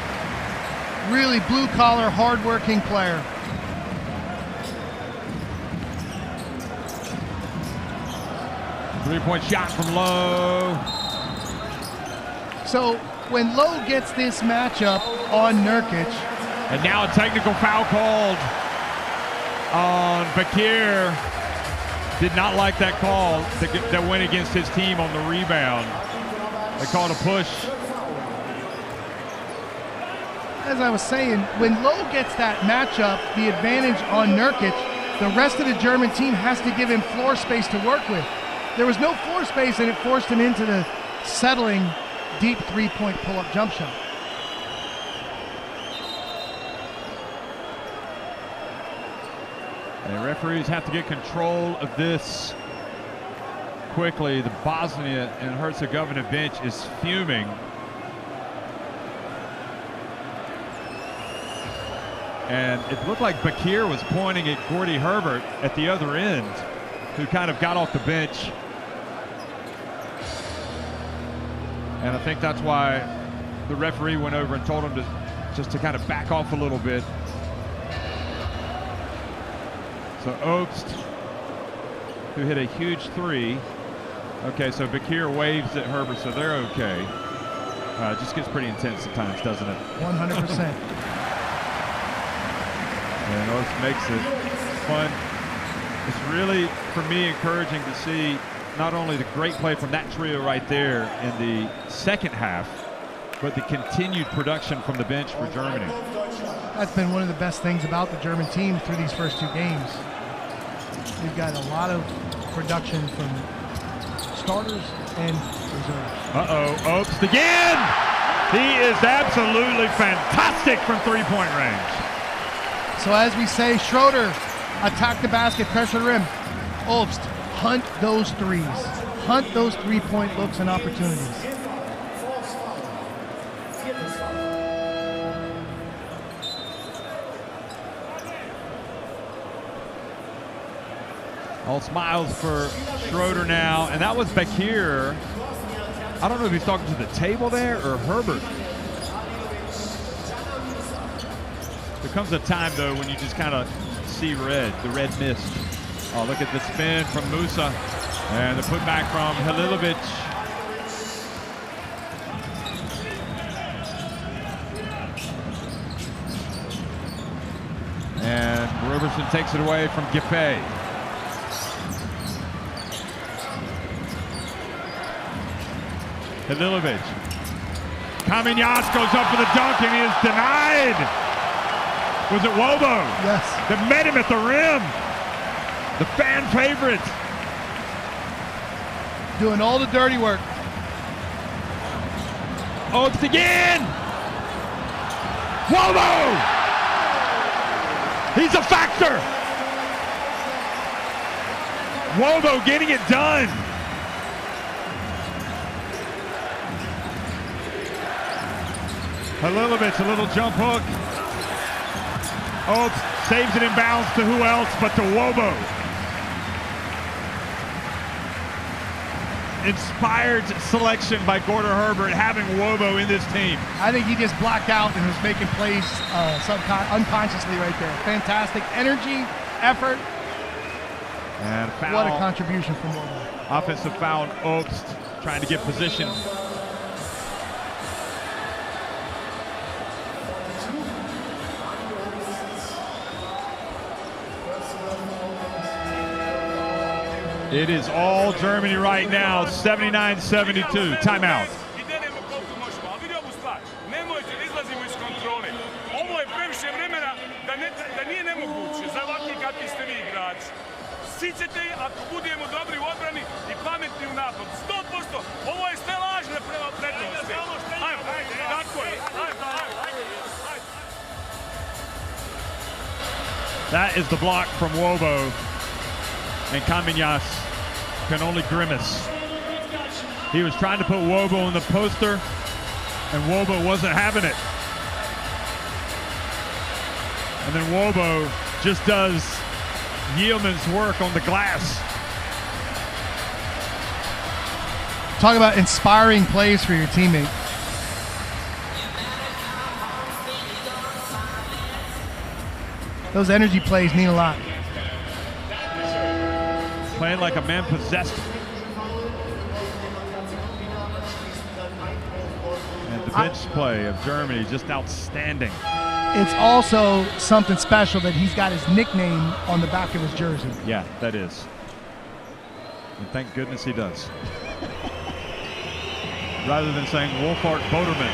Really blue-collar, hard-working player. Three-point shot from Lowe. So when Lowe gets this matchup on Nurkic. And now a technical foul called on Bakir. Did not like that call that went against his team on the rebound. They called a push. As I was saying, when Lowe gets that matchup, the advantage on Nurkic, the rest of the German team has to give him floor space to work with. There was no floor space, and it forced him into the settling deep three-point pull-up jump shot. And referees have to get control of this quickly. The Bosnia and Herzegovina bench is fuming. And it looked like Bakir was pointing at Gordy Herbert at the other end, who kind of got off the bench. And I think that's why the referee went over and told him to just to kind of back off a little bit. So Obst, who hit a huge three. Okay, so Bakir waves at Herbert, so they're okay. It just gets pretty intense at times, doesn't it? 100%. And Obst makes it fun. It's really, for me, encouraging to see not only the great play from that trio right there in the second half, but the continued production from the bench for Germany. That's been one of the best things about the German team through these first two games. We've got a lot of production from starters and reserves. Uh-oh, Obst again! He is absolutely fantastic from three-point range. So as we say, Schroeder, attack the basket, pressure the rim. Obst, hunt those threes. Hunt those three-point looks and opportunities. All smiles for Schroeder now, and that was Bakir. I don't know if he's talking to the table there or Herbert. There comes a time, though, when you just kind of see red, the red mist. Oh, look at the spin from Musa, and the putback from Halilovic. And Roberson takes it away from Giffey. Halilovic. Kamenias goes up for the dunk and he is denied. Was it Wobo? Yes. That met him at the rim. The fan favorite. Doing all the dirty work. Obst again. Wobo! He's a factor. Wobo getting it done. Halilovic, a little jump hook. Obst saves it in bounds to who else but to Wobo. Inspired selection by Gordy Herbert, having Wobo in this team. I think he just blocked out and was making plays unconsciously right there. Fantastic energy, effort. And foul. What a contribution from Wobo. Offensive foul on Obst, trying to get position. It is all Germany right now, 79-72. Timeout. That is the block from Wobo, and Kamenias can only grimace. He was trying to put Wobo in the poster, and Wobo wasn't having it. And then Wobo just does Yeoman's work on the glass. Talk about inspiring plays for your teammate. those energy plays mean a lot. Playing like a man possessed. And the bench play of Germany just outstanding. It's also something special that he's got his nickname on the back of his jersey. Yeah, that is. And thank goodness he does. Rather than saying Wolfhard Boderman.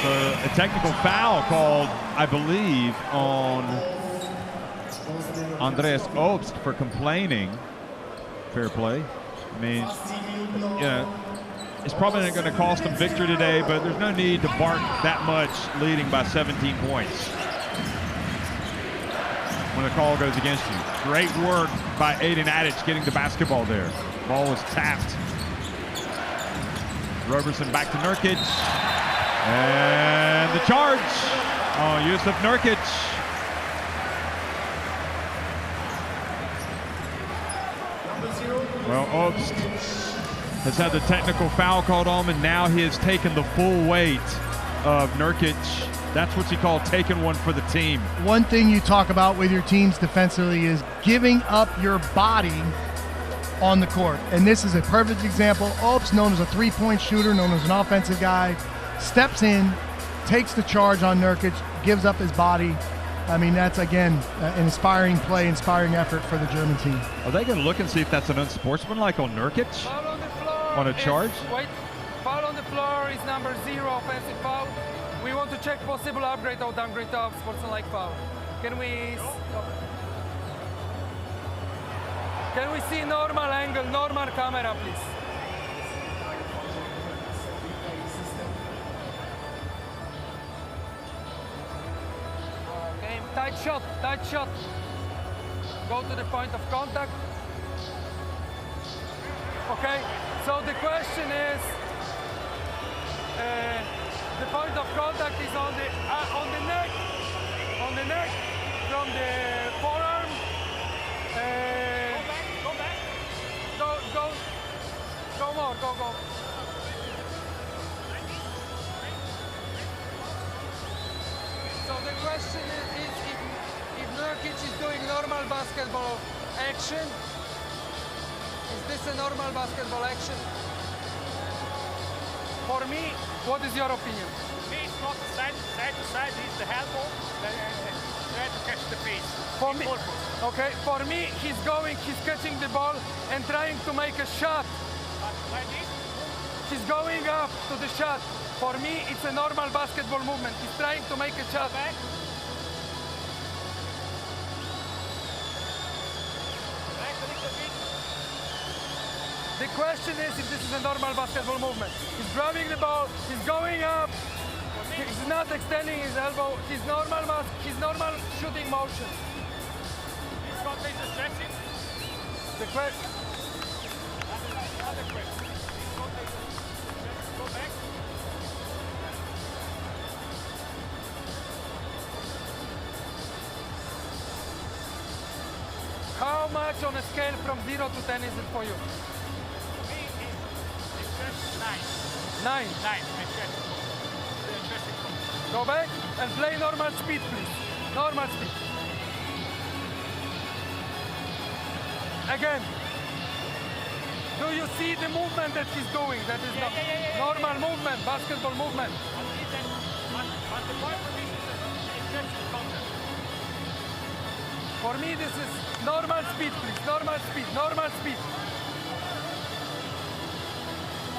So a technical foul called, I believe, on Andreas Obst for complaining. Fair play. I mean, you know, it's probably not going to cost them victory today, but there's no need to bark that much leading by 17 points when the call goes against you. Great work by Aiden Adic getting the basketball there. Ball was tapped. Roberson back to Nurkic. And the charge on Yusuf Nurkic. Well, Obst has had the technical foul called on him, and now he has taken the full weight of Nurkic. That's what you call taking one for the team. One thing you talk about with your teams defensively is giving up your body on the court. And this is a perfect example. Obst, known as a three-point shooter, known as an offensive guy, steps in, takes the charge on Nurkic, gives up his body. I mean, that's, again, an inspiring play, inspiring effort for the German team. Are they going to look and see if that's an unsportsmanlike on Nurkic? Foul on the floor. On a charge? Wait. Foul on the floor is number 0, offensive foul. We want to check possible upgrade or downgrade of sportsmanlike foul. Can we see normal angle, normal camera, please? Okay, tight shot. Go to the point of contact. Okay, so the question is, the point of contact is on the neck, from the forearm. Go. So the question is if Nurkic is doing normal basketball action, is this a normal basketball action? For me, what is your opinion? For me, it's not side to side, it's the elbow, try to catch the face. For me, okay, for me, he's catching the ball and trying to make a shot. Like this? He's going up to the shot. For me, it's a normal basketball movement. He's trying to make a shot. Back. Back a little bit. The question is if this is a normal basketball movement. He's grabbing the ball, he's going up, he's not extending his elbow, his normal shooting motion. He's got this stretching. The question. Other question. He's got this stretching. Go back. How much on a scale from 0 to 10 is it for you? 9. Go back and play normal speed, please. Normal speed. Again. Do you see the movement that he's doing? That is normal movement, basketball movement. For me, this is normal speed, please. Normal speed.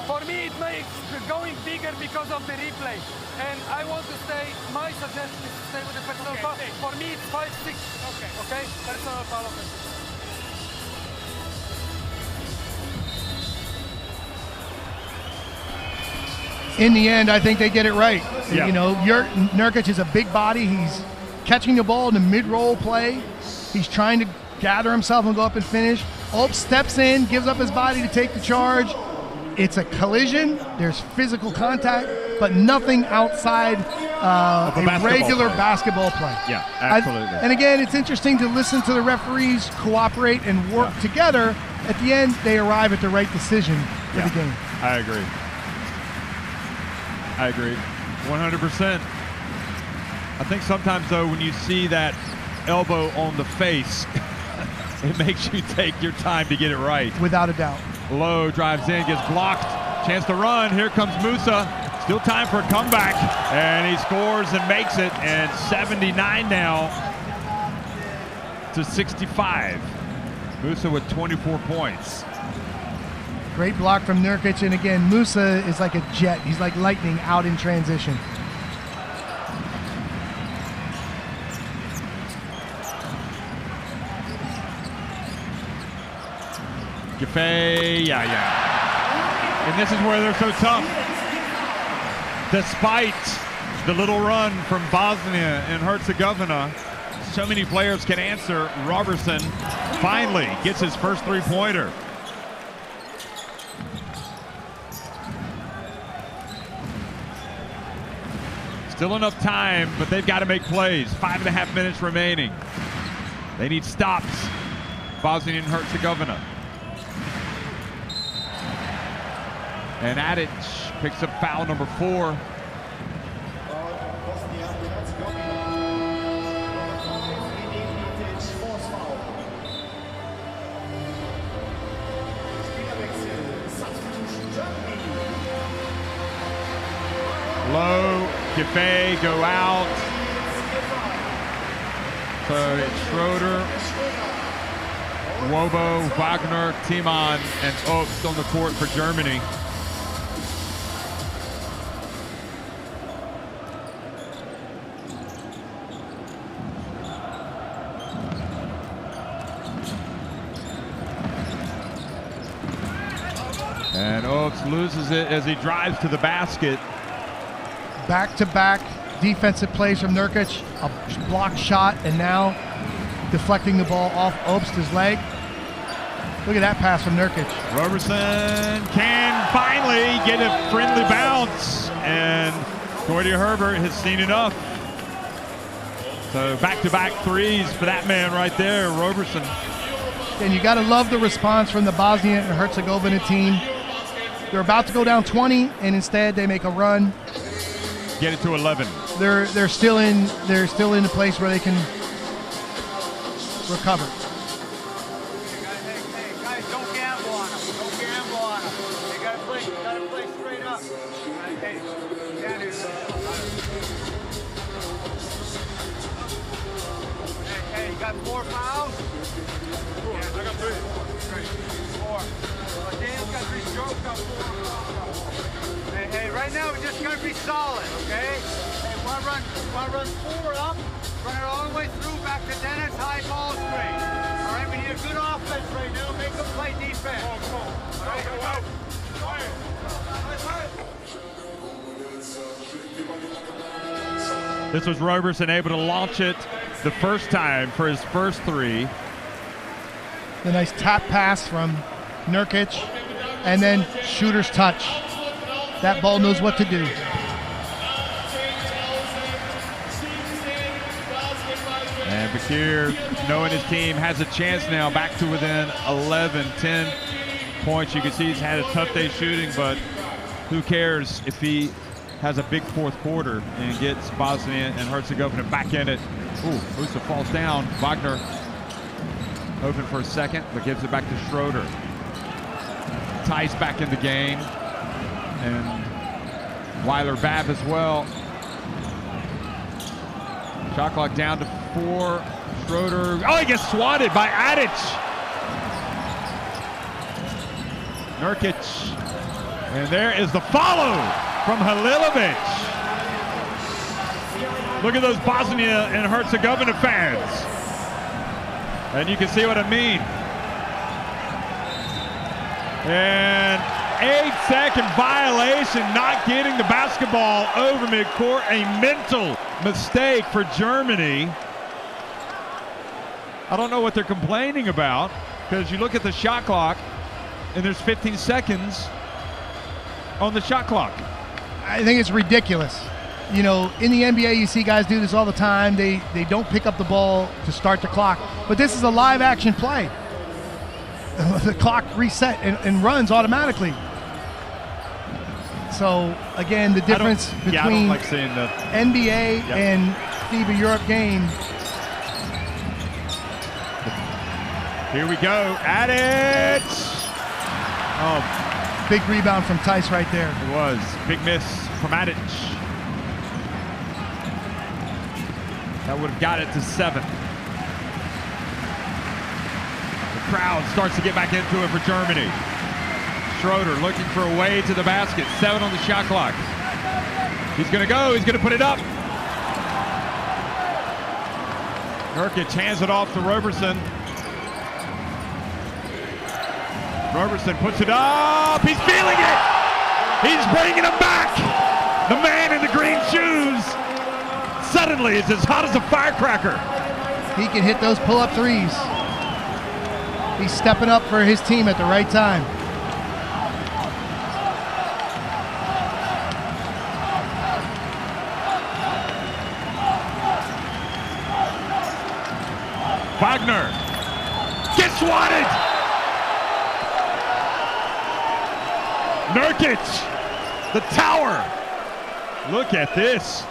For me, it makes going bigger because of the replay. And I want to stay, my suggestion is to stay with the personal foul. For me, it's 5-6. Okay? Personal foul offense. In the end, I think they get it right. Yeah. You know, Nurkic is a big body. He's catching the ball in the mid-roll play. He's trying to gather himself and go up and finish. Obst steps in, gives up his body to take the charge. It's a collision. There's physical contact, but nothing outside a regular basketball play. Yeah, absolutely. And again, it's interesting to listen to the referees cooperate and work together. At the end, they arrive at the right decision for the game. I agree. 100%. I think sometimes, though, when you see that elbow on the face, it makes you take your time to get it right. Without a doubt. Low drives in, gets blocked. Chance to run. Here comes Musa. Still time for a comeback. And he scores and makes it. And 79 now to 65. Musa with 24 points. Great block from Nurkic. And again, Musa is like a jet. He's like lightning out in transition. Giffey, yeah. And this is where they're so tough. Despite the little run from Bosnia and Herzegovina, so many players can answer. Robertson finally gets his first three-pointer. Still enough time, but they've got to make plays. 5.5 minutes remaining. They need stops. Bosnia and Herzegovina. And Adic picks up foul number 4. Low, Giffey go out. So it's Schroeder, Wobo, Wagner, Timon, and Obst on the court for Germany. And Obst loses it as he drives to the basket. Back-to-back defensive plays from Nurkic, a block shot, and now deflecting the ball off Obst's leg. Look at that pass from Nurkic. Robertson can finally get a friendly bounce, and Gordy Herbert has seen enough. So back-to-back threes for that man right there, Robertson. And you got to love the response from the Bosnia and Herzegovina team. They're about to go down 20, and instead they make a run. Get it to 11. They're still in a place where they can recover. Hey, guys, don't gamble on them. Don't gamble on them. They gotta play straight up. Hey, down here. Hey, you got 4 fouls? Yeah, I got 3. Great. 4. Dan's got 3 strokes, got 4 fouls. Hey, right now we just gotta be solid, okay? Hey, wanna run 4 up, run it all the way through back to Dennis, high ball screen. All right, we need a good offense right now. Make them play defense. Come on. All right, go out. This was Robertson able to launch it the first time for his first 3. The nice tap pass from Nurkic, and then shooter's touch. That ball knows what to do. And Bakir, knowing his team has a chance now, back to within 11, 10 points. You can see he's had a tough day shooting, but who cares if he has a big fourth quarter and gets Bosnia and Herzegovina back in it. Ooh, Musa falls down. Wagner open for a second, but gives it back to Schroeder. Tice back in the game. And Weiler Babb as well. Shot clock down to 4. Schroeder, oh, he gets swatted by Adic. Nurkic, and there is the follow from Halilovic. Look at those Bosnia and Herzegovina fans. And you can see what I mean. And 8-second violation, not getting the basketball over midcourt, a mental mistake for Germany. I don't know what they're complaining about, because you look at the shot clock and there's 15 seconds on the shot clock. I think it's ridiculous. You know, in the NBA, you see guys do this all the time. They don't pick up the ball to start the clock. But this is a live action play. The clock reset and runs automatically. So, again, the difference between I don't like seeing the NBA and FIBA Europe game. Here we go. Adic! Oh, big rebound from Tice right there. It was. Big miss from Adic. That would have got it to 7. The crowd starts to get back into it for Germany. Schroeder looking for a way to the basket. 7 on the shot clock. He's going to go. He's going to put it up. Nurkic hands it off to Roberson. Roberson puts it up. He's feeling it. He's bringing him back. The man in the green shoes suddenly is as hot as a firecracker. He can hit those pull-up threes. He's stepping up for his team at the right time. Wagner gets swatted. Nurkic, the tower. Look at this.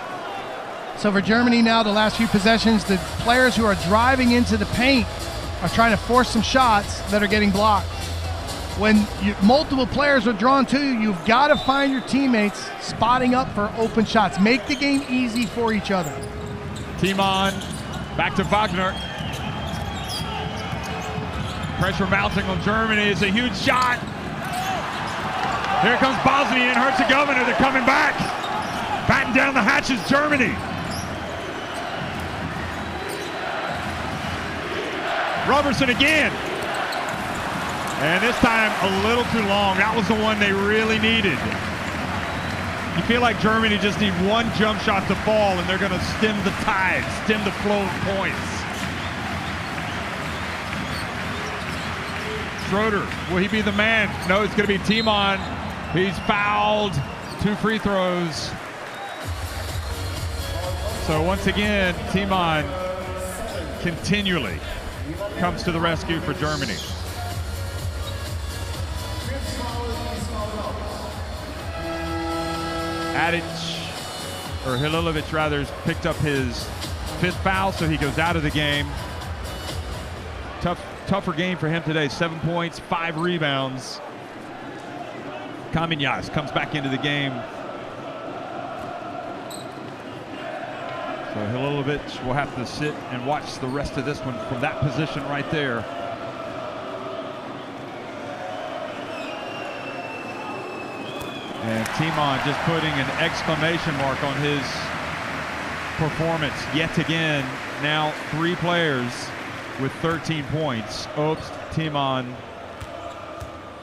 So for Germany now, the last few possessions, the players who are driving into the paint are trying to force some shots that are getting blocked. When multiple players are drawn to you, you've got to find your teammates spotting up for open shots. Make the game easy for each other. Timon, back to Wagner. Pressure mounting on Germany. It's a huge shot. Here comes Bosnia and Herzegovina. They're coming back. Batten down the hatches, Germany. Roberson again. And this time a little too long. That was the one they really needed. You feel like Germany just need one jump shot to fall and they're going to stem the tide, stem the flow of points. Schroeder, will he be the man? No, it's going to be Timon. He's fouled. 2 free throws. So once again, Timon continually comes to the rescue for Germany. Adic, or Halilovic rather, has picked up his 5th foul, so he goes out of the game. Tougher game for him today. 7 points, 5 rebounds. Kaminas comes back into the game. So Halilovic will have to sit and watch the rest of this one from that position right there. And Timon just putting an exclamation mark on his performance yet again. Now 3 players with 13 points. Obst, Timon,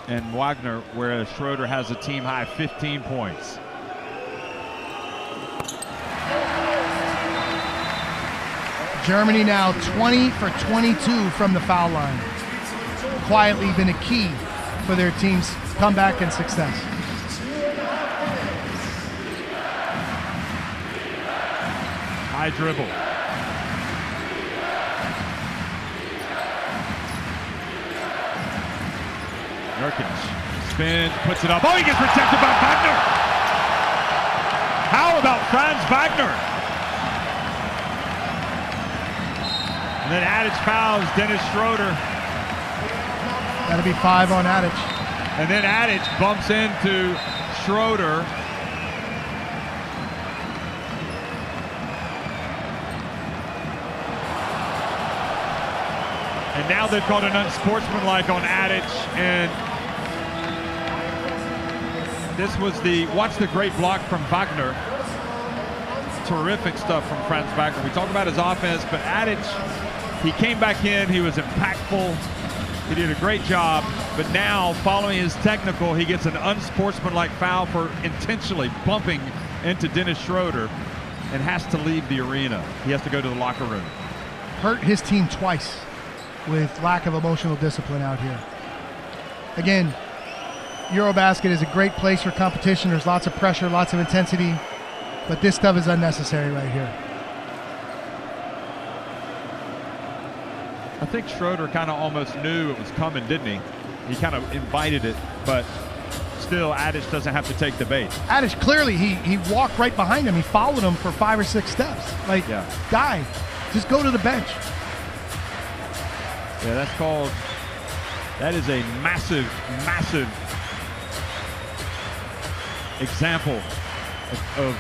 and Wagner, whereas Schroeder has a team high 15 points. Germany now 20 for 22 from the foul line. Quietly been a key for their team's comeback and success. High dribble. Nurkic spins, puts it up. Oh, he gets protected by Wagner. How about Franz Wagner? And then Adic fouls Dennis Schroeder. That'll be 5 on Adic. And then Adic bumps into Schroeder. And now they've called an unsportsmanlike on Adic, and this was watch the great block from Wagner. Terrific stuff from Franz Wagner. We talk about his offense, but Adic, he came back in, he was impactful, he did a great job, but now following his technical, he gets an unsportsmanlike foul for intentionally bumping into Dennis Schroeder and has to leave the arena. He has to go to the locker room. Hurt his team twice with lack of emotional discipline out here. Again, EuroBasket is a great place for competition. There's lots of pressure, lots of intensity, but this stuff is unnecessary right here. I think Schroeder kind of almost knew it was coming, didn't he? He kind of invited it, but still, Adish doesn't have to take the bait. Adish, clearly, he walked right behind him. He followed him for 5 or 6 steps. Like, guy, just go to the bench. Yeah, that is a massive, massive example of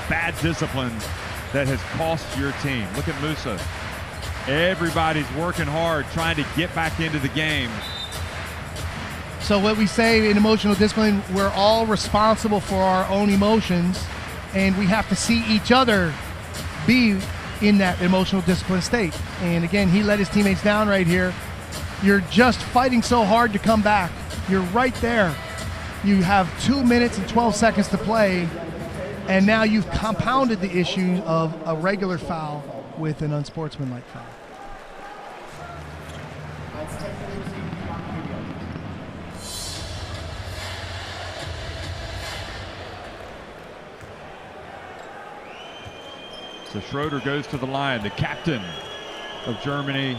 bad discipline that has cost your team. Look at Musa. Everybody's working hard, trying to get back into the game. So what we say in emotional discipline, we're all responsible for our own emotions, and we have to see each other be in that emotional discipline state. And again, he let his teammates down right here. You're just fighting so hard to come back. You're right there. You have 2 minutes and 12 seconds to play, and now you've compounded the issue of a regular foul with an unsportsmanlike foul. So Schroeder goes to the line, the captain of Germany.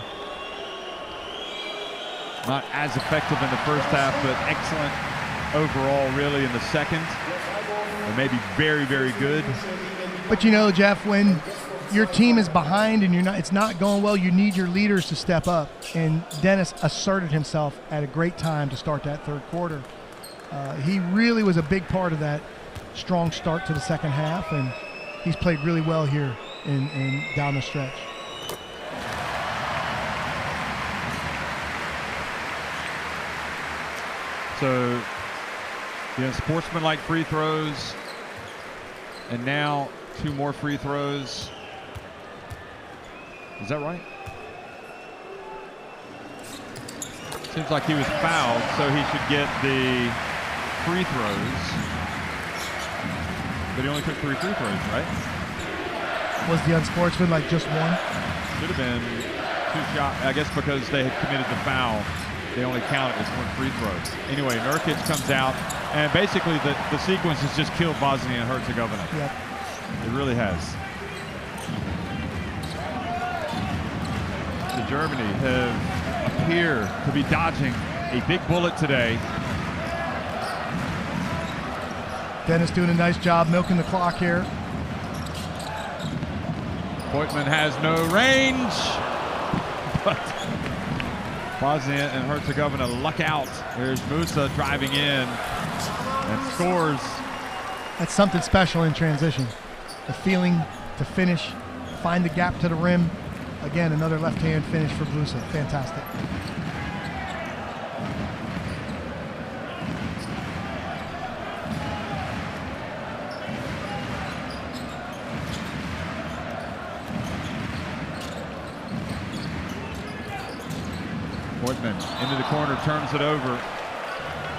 Not as effective in the first half, but excellent overall really in the second. And maybe very, very good. But you know, Jeff, when your team is behind and it's not going well, you need your leaders to step up. And Dennis asserted himself at a great time to start that third quarter. He really was a big part of that strong start to the second half, and he's played really well here in down the stretch. So, sportsmanlike free throws, and now 2 more free throws. Is that right? Seems like he was fouled, so he should get the free throws. But he only took 3 free throws, right? Was the unsportsmanlike just 1? Should have been 2 shots. I guess because they had committed the foul, they only count it as 1 free throw. Anyway, Nurkic comes out, and basically the sequence has just killed Bosnia and Herzegovina. Yep. It really has. So Germany appear to be dodging a big bullet today. Dennis doing a nice job milking the clock here. Voigtman has no range, but Bosnia and Herzegovina luck out. There's Musa driving in and scores. That's something special in transition. The feeling to finish, find the gap to the rim. Again, another left-hand finish for Musa. Fantastic. Voigtman into the corner, turns it over.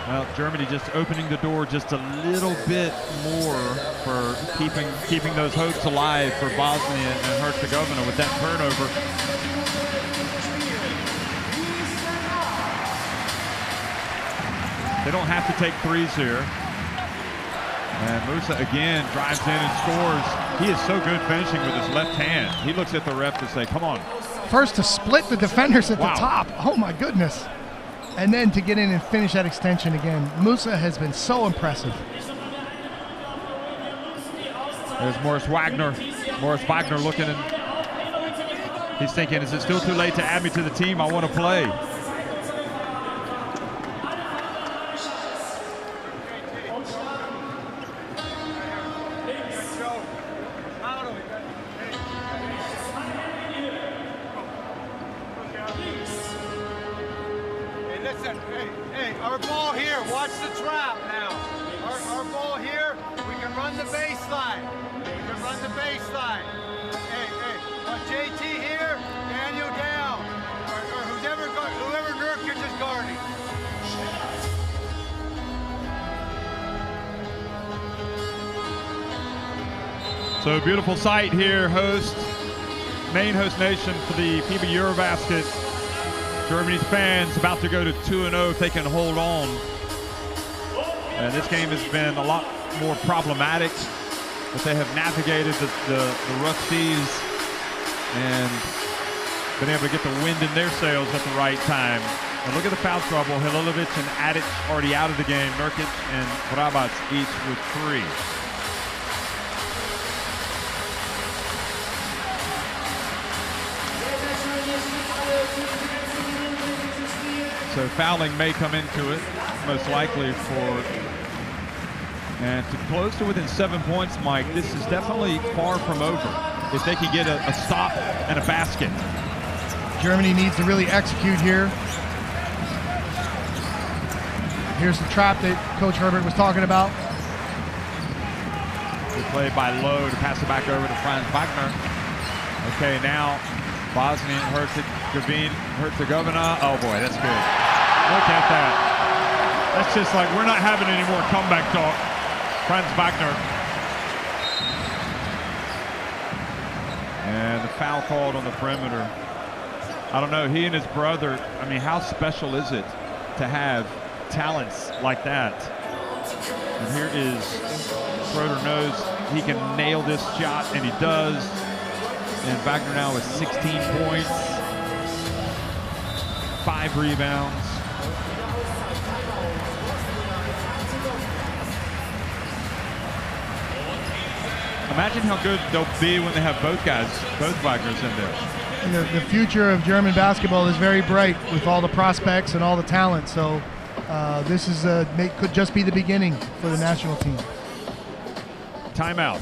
Well, Germany just opening the door just a little bit more for keeping those hopes alive for Bosnia and Herzegovina with that turnover. They don't have to take threes here. And Musa again drives in and scores. He is so good finishing with his left hand. He looks at the ref to say, come on. First to split the defenders at the top. Oh my goodness. And then to get in and finish that extension again. Musa has been so impressive. There's Morris Wagner. Morris Wagner looking, and he's thinking, is it still too late to add me to the team? I want to play. Hey, our ball here, watch the trap now. Our ball here, we can run the baseline. We can run the baseline. Hey, JT here, Daniel down. Or whoever Nurkic is guarding. So beautiful sight here, main host nation for the FIBA EuroBasket. Germany's fans about to go to 2-0 if they can hold on. And this game has been a lot more problematic, but they have navigated the rough seas and been able to get the wind in their sails at the right time. And look at the foul trouble. Halilovic and Adic already out of the game. Nurkic and Vrabac each with 3. So fouling may come into it, most likely and to close to within 7 points, Mike, this is definitely far from over. If they can get a stop and a basket. Germany needs to really execute here. Here's the trap that Coach Herbert was talking about. Good play by Lowe to pass it back over to Franz Wagner. Okay, now Bosnia and Herzegovina. Oh boy, that's good. Look at that. That's just like, we're not having any more comeback talk. Franz Wagner. And the foul called on the perimeter. I don't know, he and his brother, I mean, how special is it to have talents like that? And here is Schroeder knows he can nail this shot, and he does. And Wagner now with 16 points, 5 rebounds. Imagine how good they'll be when they have both Wagners in there. And the future of German basketball is very bright with all the prospects and all the talent. So this is could just be the beginning for the national team. Timeout.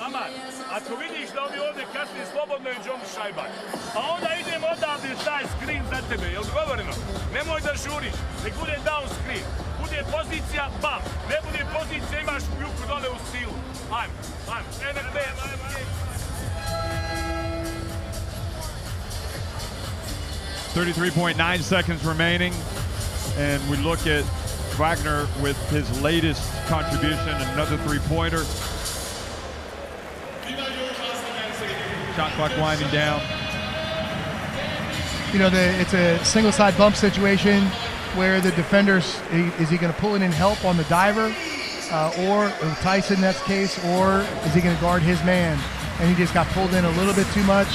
Aman, ako vidiš da oni ovdje kasnije slobodno je John šajban. A onda idemo odavde taj screen za tebe, je odgovoreno? Nemoj da žuriš, nek bude down screen. Bude pozicija, bam. Ne bude pozicija, imaš juku dole u stilu. Ajmo. NRB. 33.9 seconds remaining, and we look at Wagner with his latest contribution, another three-pointer. Shot clock winding down. You know, it's a single side bump situation where the defenders, is he going to pull in and help on the diver, or Tyson in that case, or is he going to guard his man? And he just got pulled in a little bit too much,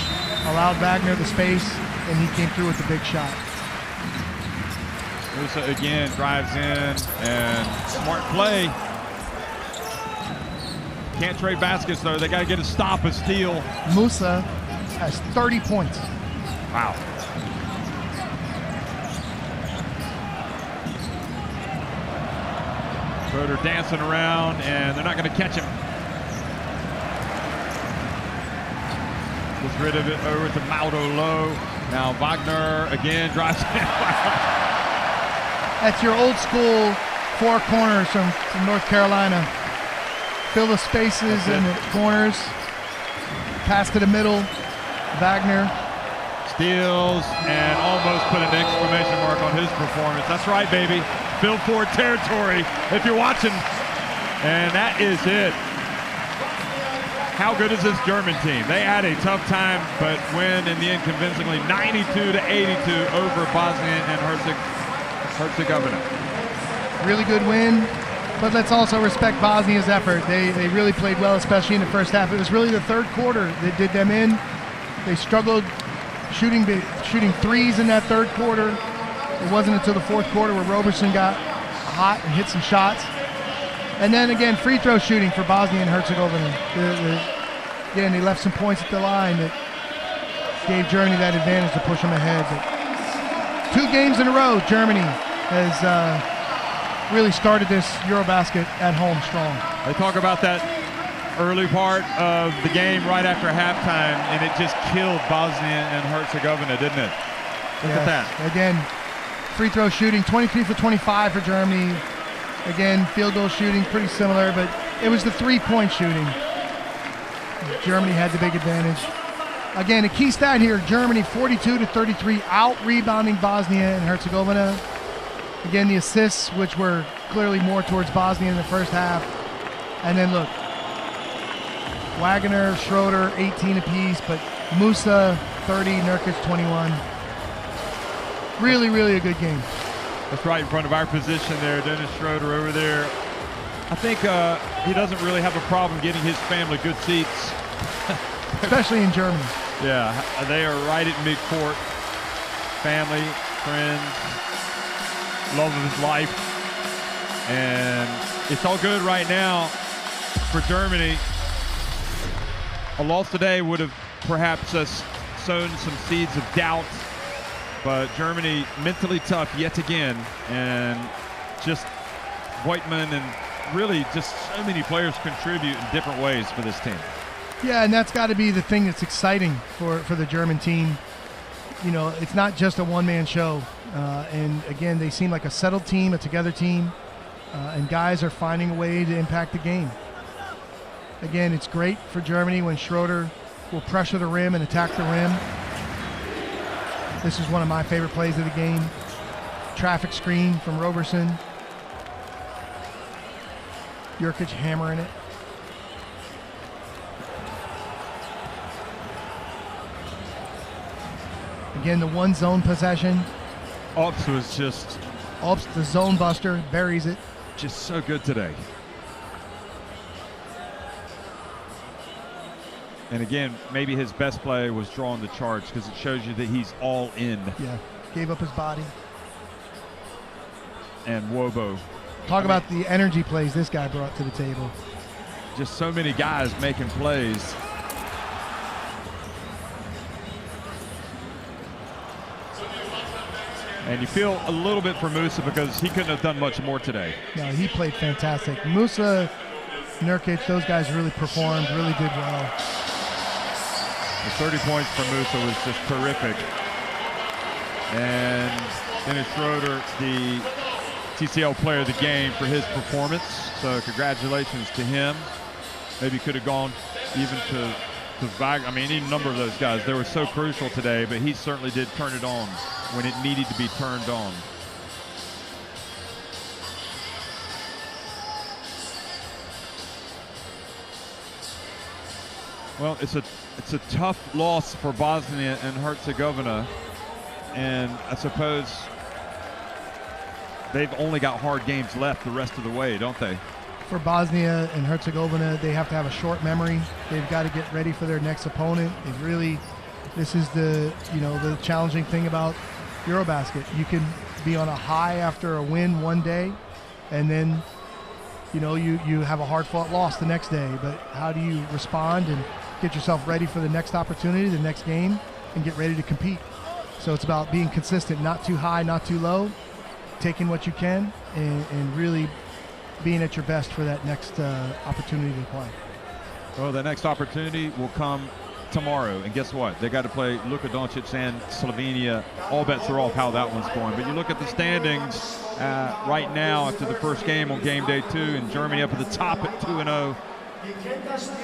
allowed Wagner the space, and he came through with the big shot. Musa again drives in, and smart play. Can't trade baskets though. They got to get a stop, a steal. Musa has 30 points. Wow. Schroeder dancing around, and they're not going to catch him. Gets rid of it over to Mauro Lowe. Now Wagner again drives in. That's your old school four corners from North Carolina. Fill the spaces in the corners. Pass to the middle. Wagner steals and almost put an exclamation mark on his performance. That's right, baby. Phil Ford territory if you're watching. And that is it. How good is this German team? They had a tough time, but win in the end convincingly, 92-82 over Bosnia and Herzegovina. Really good win. But let's also respect Bosnia's effort. They really played well, especially in the first half. It was really the third quarter that did them in. They struggled shooting threes in that third quarter. It wasn't until the fourth quarter where Roberson got hot and hit some shots. And then again, free throw shooting for Bosnia and Herzegovina. Again, they left some points at the line that gave Germany that advantage to push them ahead. But 2 games in a row, Germany has really started this EuroBasket at home strong. They talk about that early part of the game right after halftime, and it just killed Bosnia and Herzegovina, didn't it? Look at that. Again, free throw shooting, 23 for 25 for Germany. Again, field goal shooting, pretty similar, but it was the three-point shooting. Germany had the big advantage. Again, a key stat here, Germany 42-33, out-rebounding Bosnia and Herzegovina. Again, the assists, which were clearly more towards Bosnia in the first half. And then look, Wagner, Schroeder, 18 apiece, but Musa, 30, Nurkic, 21. Really, really a good game. That's right in front of our position there. Dennis Schroeder over there. I think he doesn't really have a problem getting his family good seats. Especially in Germany. Yeah, they are right at midcourt. Family, friends, love of his life. And it's all good right now for Germany. A loss today would have perhaps sown some seeds of doubt, but Germany mentally tough yet again, and just Voigtman and really just so many players contribute in different ways for this team. Yeah, and that's got to be the thing that's exciting for the German team. You know, it's not just a one-man show. And again, they seem like a settled team, a together team, and guys are finding a way to impact the game. Again, it's great for Germany when Schroeder will pressure the rim and attack the rim. This is one of my favorite plays of the game. Traffic screen from Roberson. Jurkic hammering it. Again, the one zone possession. Ops was just... Ops, the zone buster, buries it. Just so good today. And again, maybe his best play was drawing the charge because it shows you that he's all in. Yeah, gave up his body. And Wobo. Talk about the energy plays this guy brought to the table. Just so many guys making plays. And you feel a little bit for Musa because he couldn't have done much more today. No, he played fantastic. Musa, Nurkic, those guys really performed, really did well. The 30 points for Musa was just terrific. And Dennis Schroeder, the TCL player of the game for his performance. So congratulations to him. Maybe could have gone even to I mean, any number of those guys. They were so crucial today, but he certainly did turn it on when it needed to be turned on. Well, it's a tough loss for Bosnia and Herzegovina, and I suppose they've only got hard games left the rest of the way, don't they? For Bosnia and Herzegovina, they have to have a short memory. They've got to get ready for their next opponent. This is the challenging thing about EuroBasket. You can be on a high after a win one day, and then you have a hard-fought loss the next day. But how do you respond and get yourself ready for the next opportunity, the next game, and get ready to compete? So it's about being consistent, not too high, not too low, taking what you can, and really being at your best for that next opportunity to play. Well, the next opportunity will come tomorrow, and guess what? They got to play Luka Doncic and Slovenia. All bets are off how that one's going. But you look at the standings right now after the first game on game day 2, and Germany up at the top at 2-0.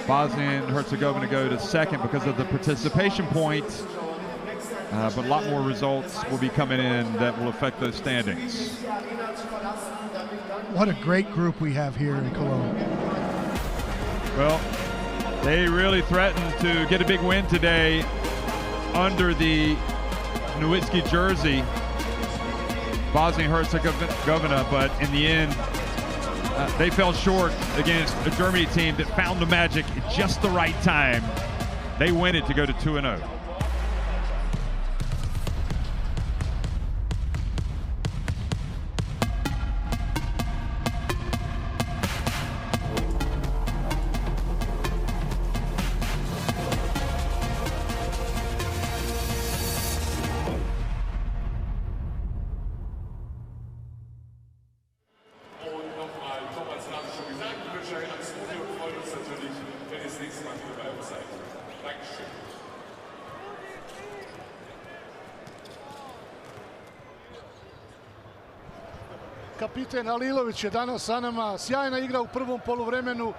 Bosnia and Herzegovina go to second because of the participation points. But a lot more results will be coming in that will affect those standings. What a great group we have here in Cologne. Well, they really threatened to get a big win today under the Nowitzki jersey, Bosnia and Herzegovina, but in the end, they fell short against a Germany team that found the magic at just the right time. They win it to go to 2-0. Kapiten Halilović je danas sa nama, sjajna igra u prvom poluvremenu,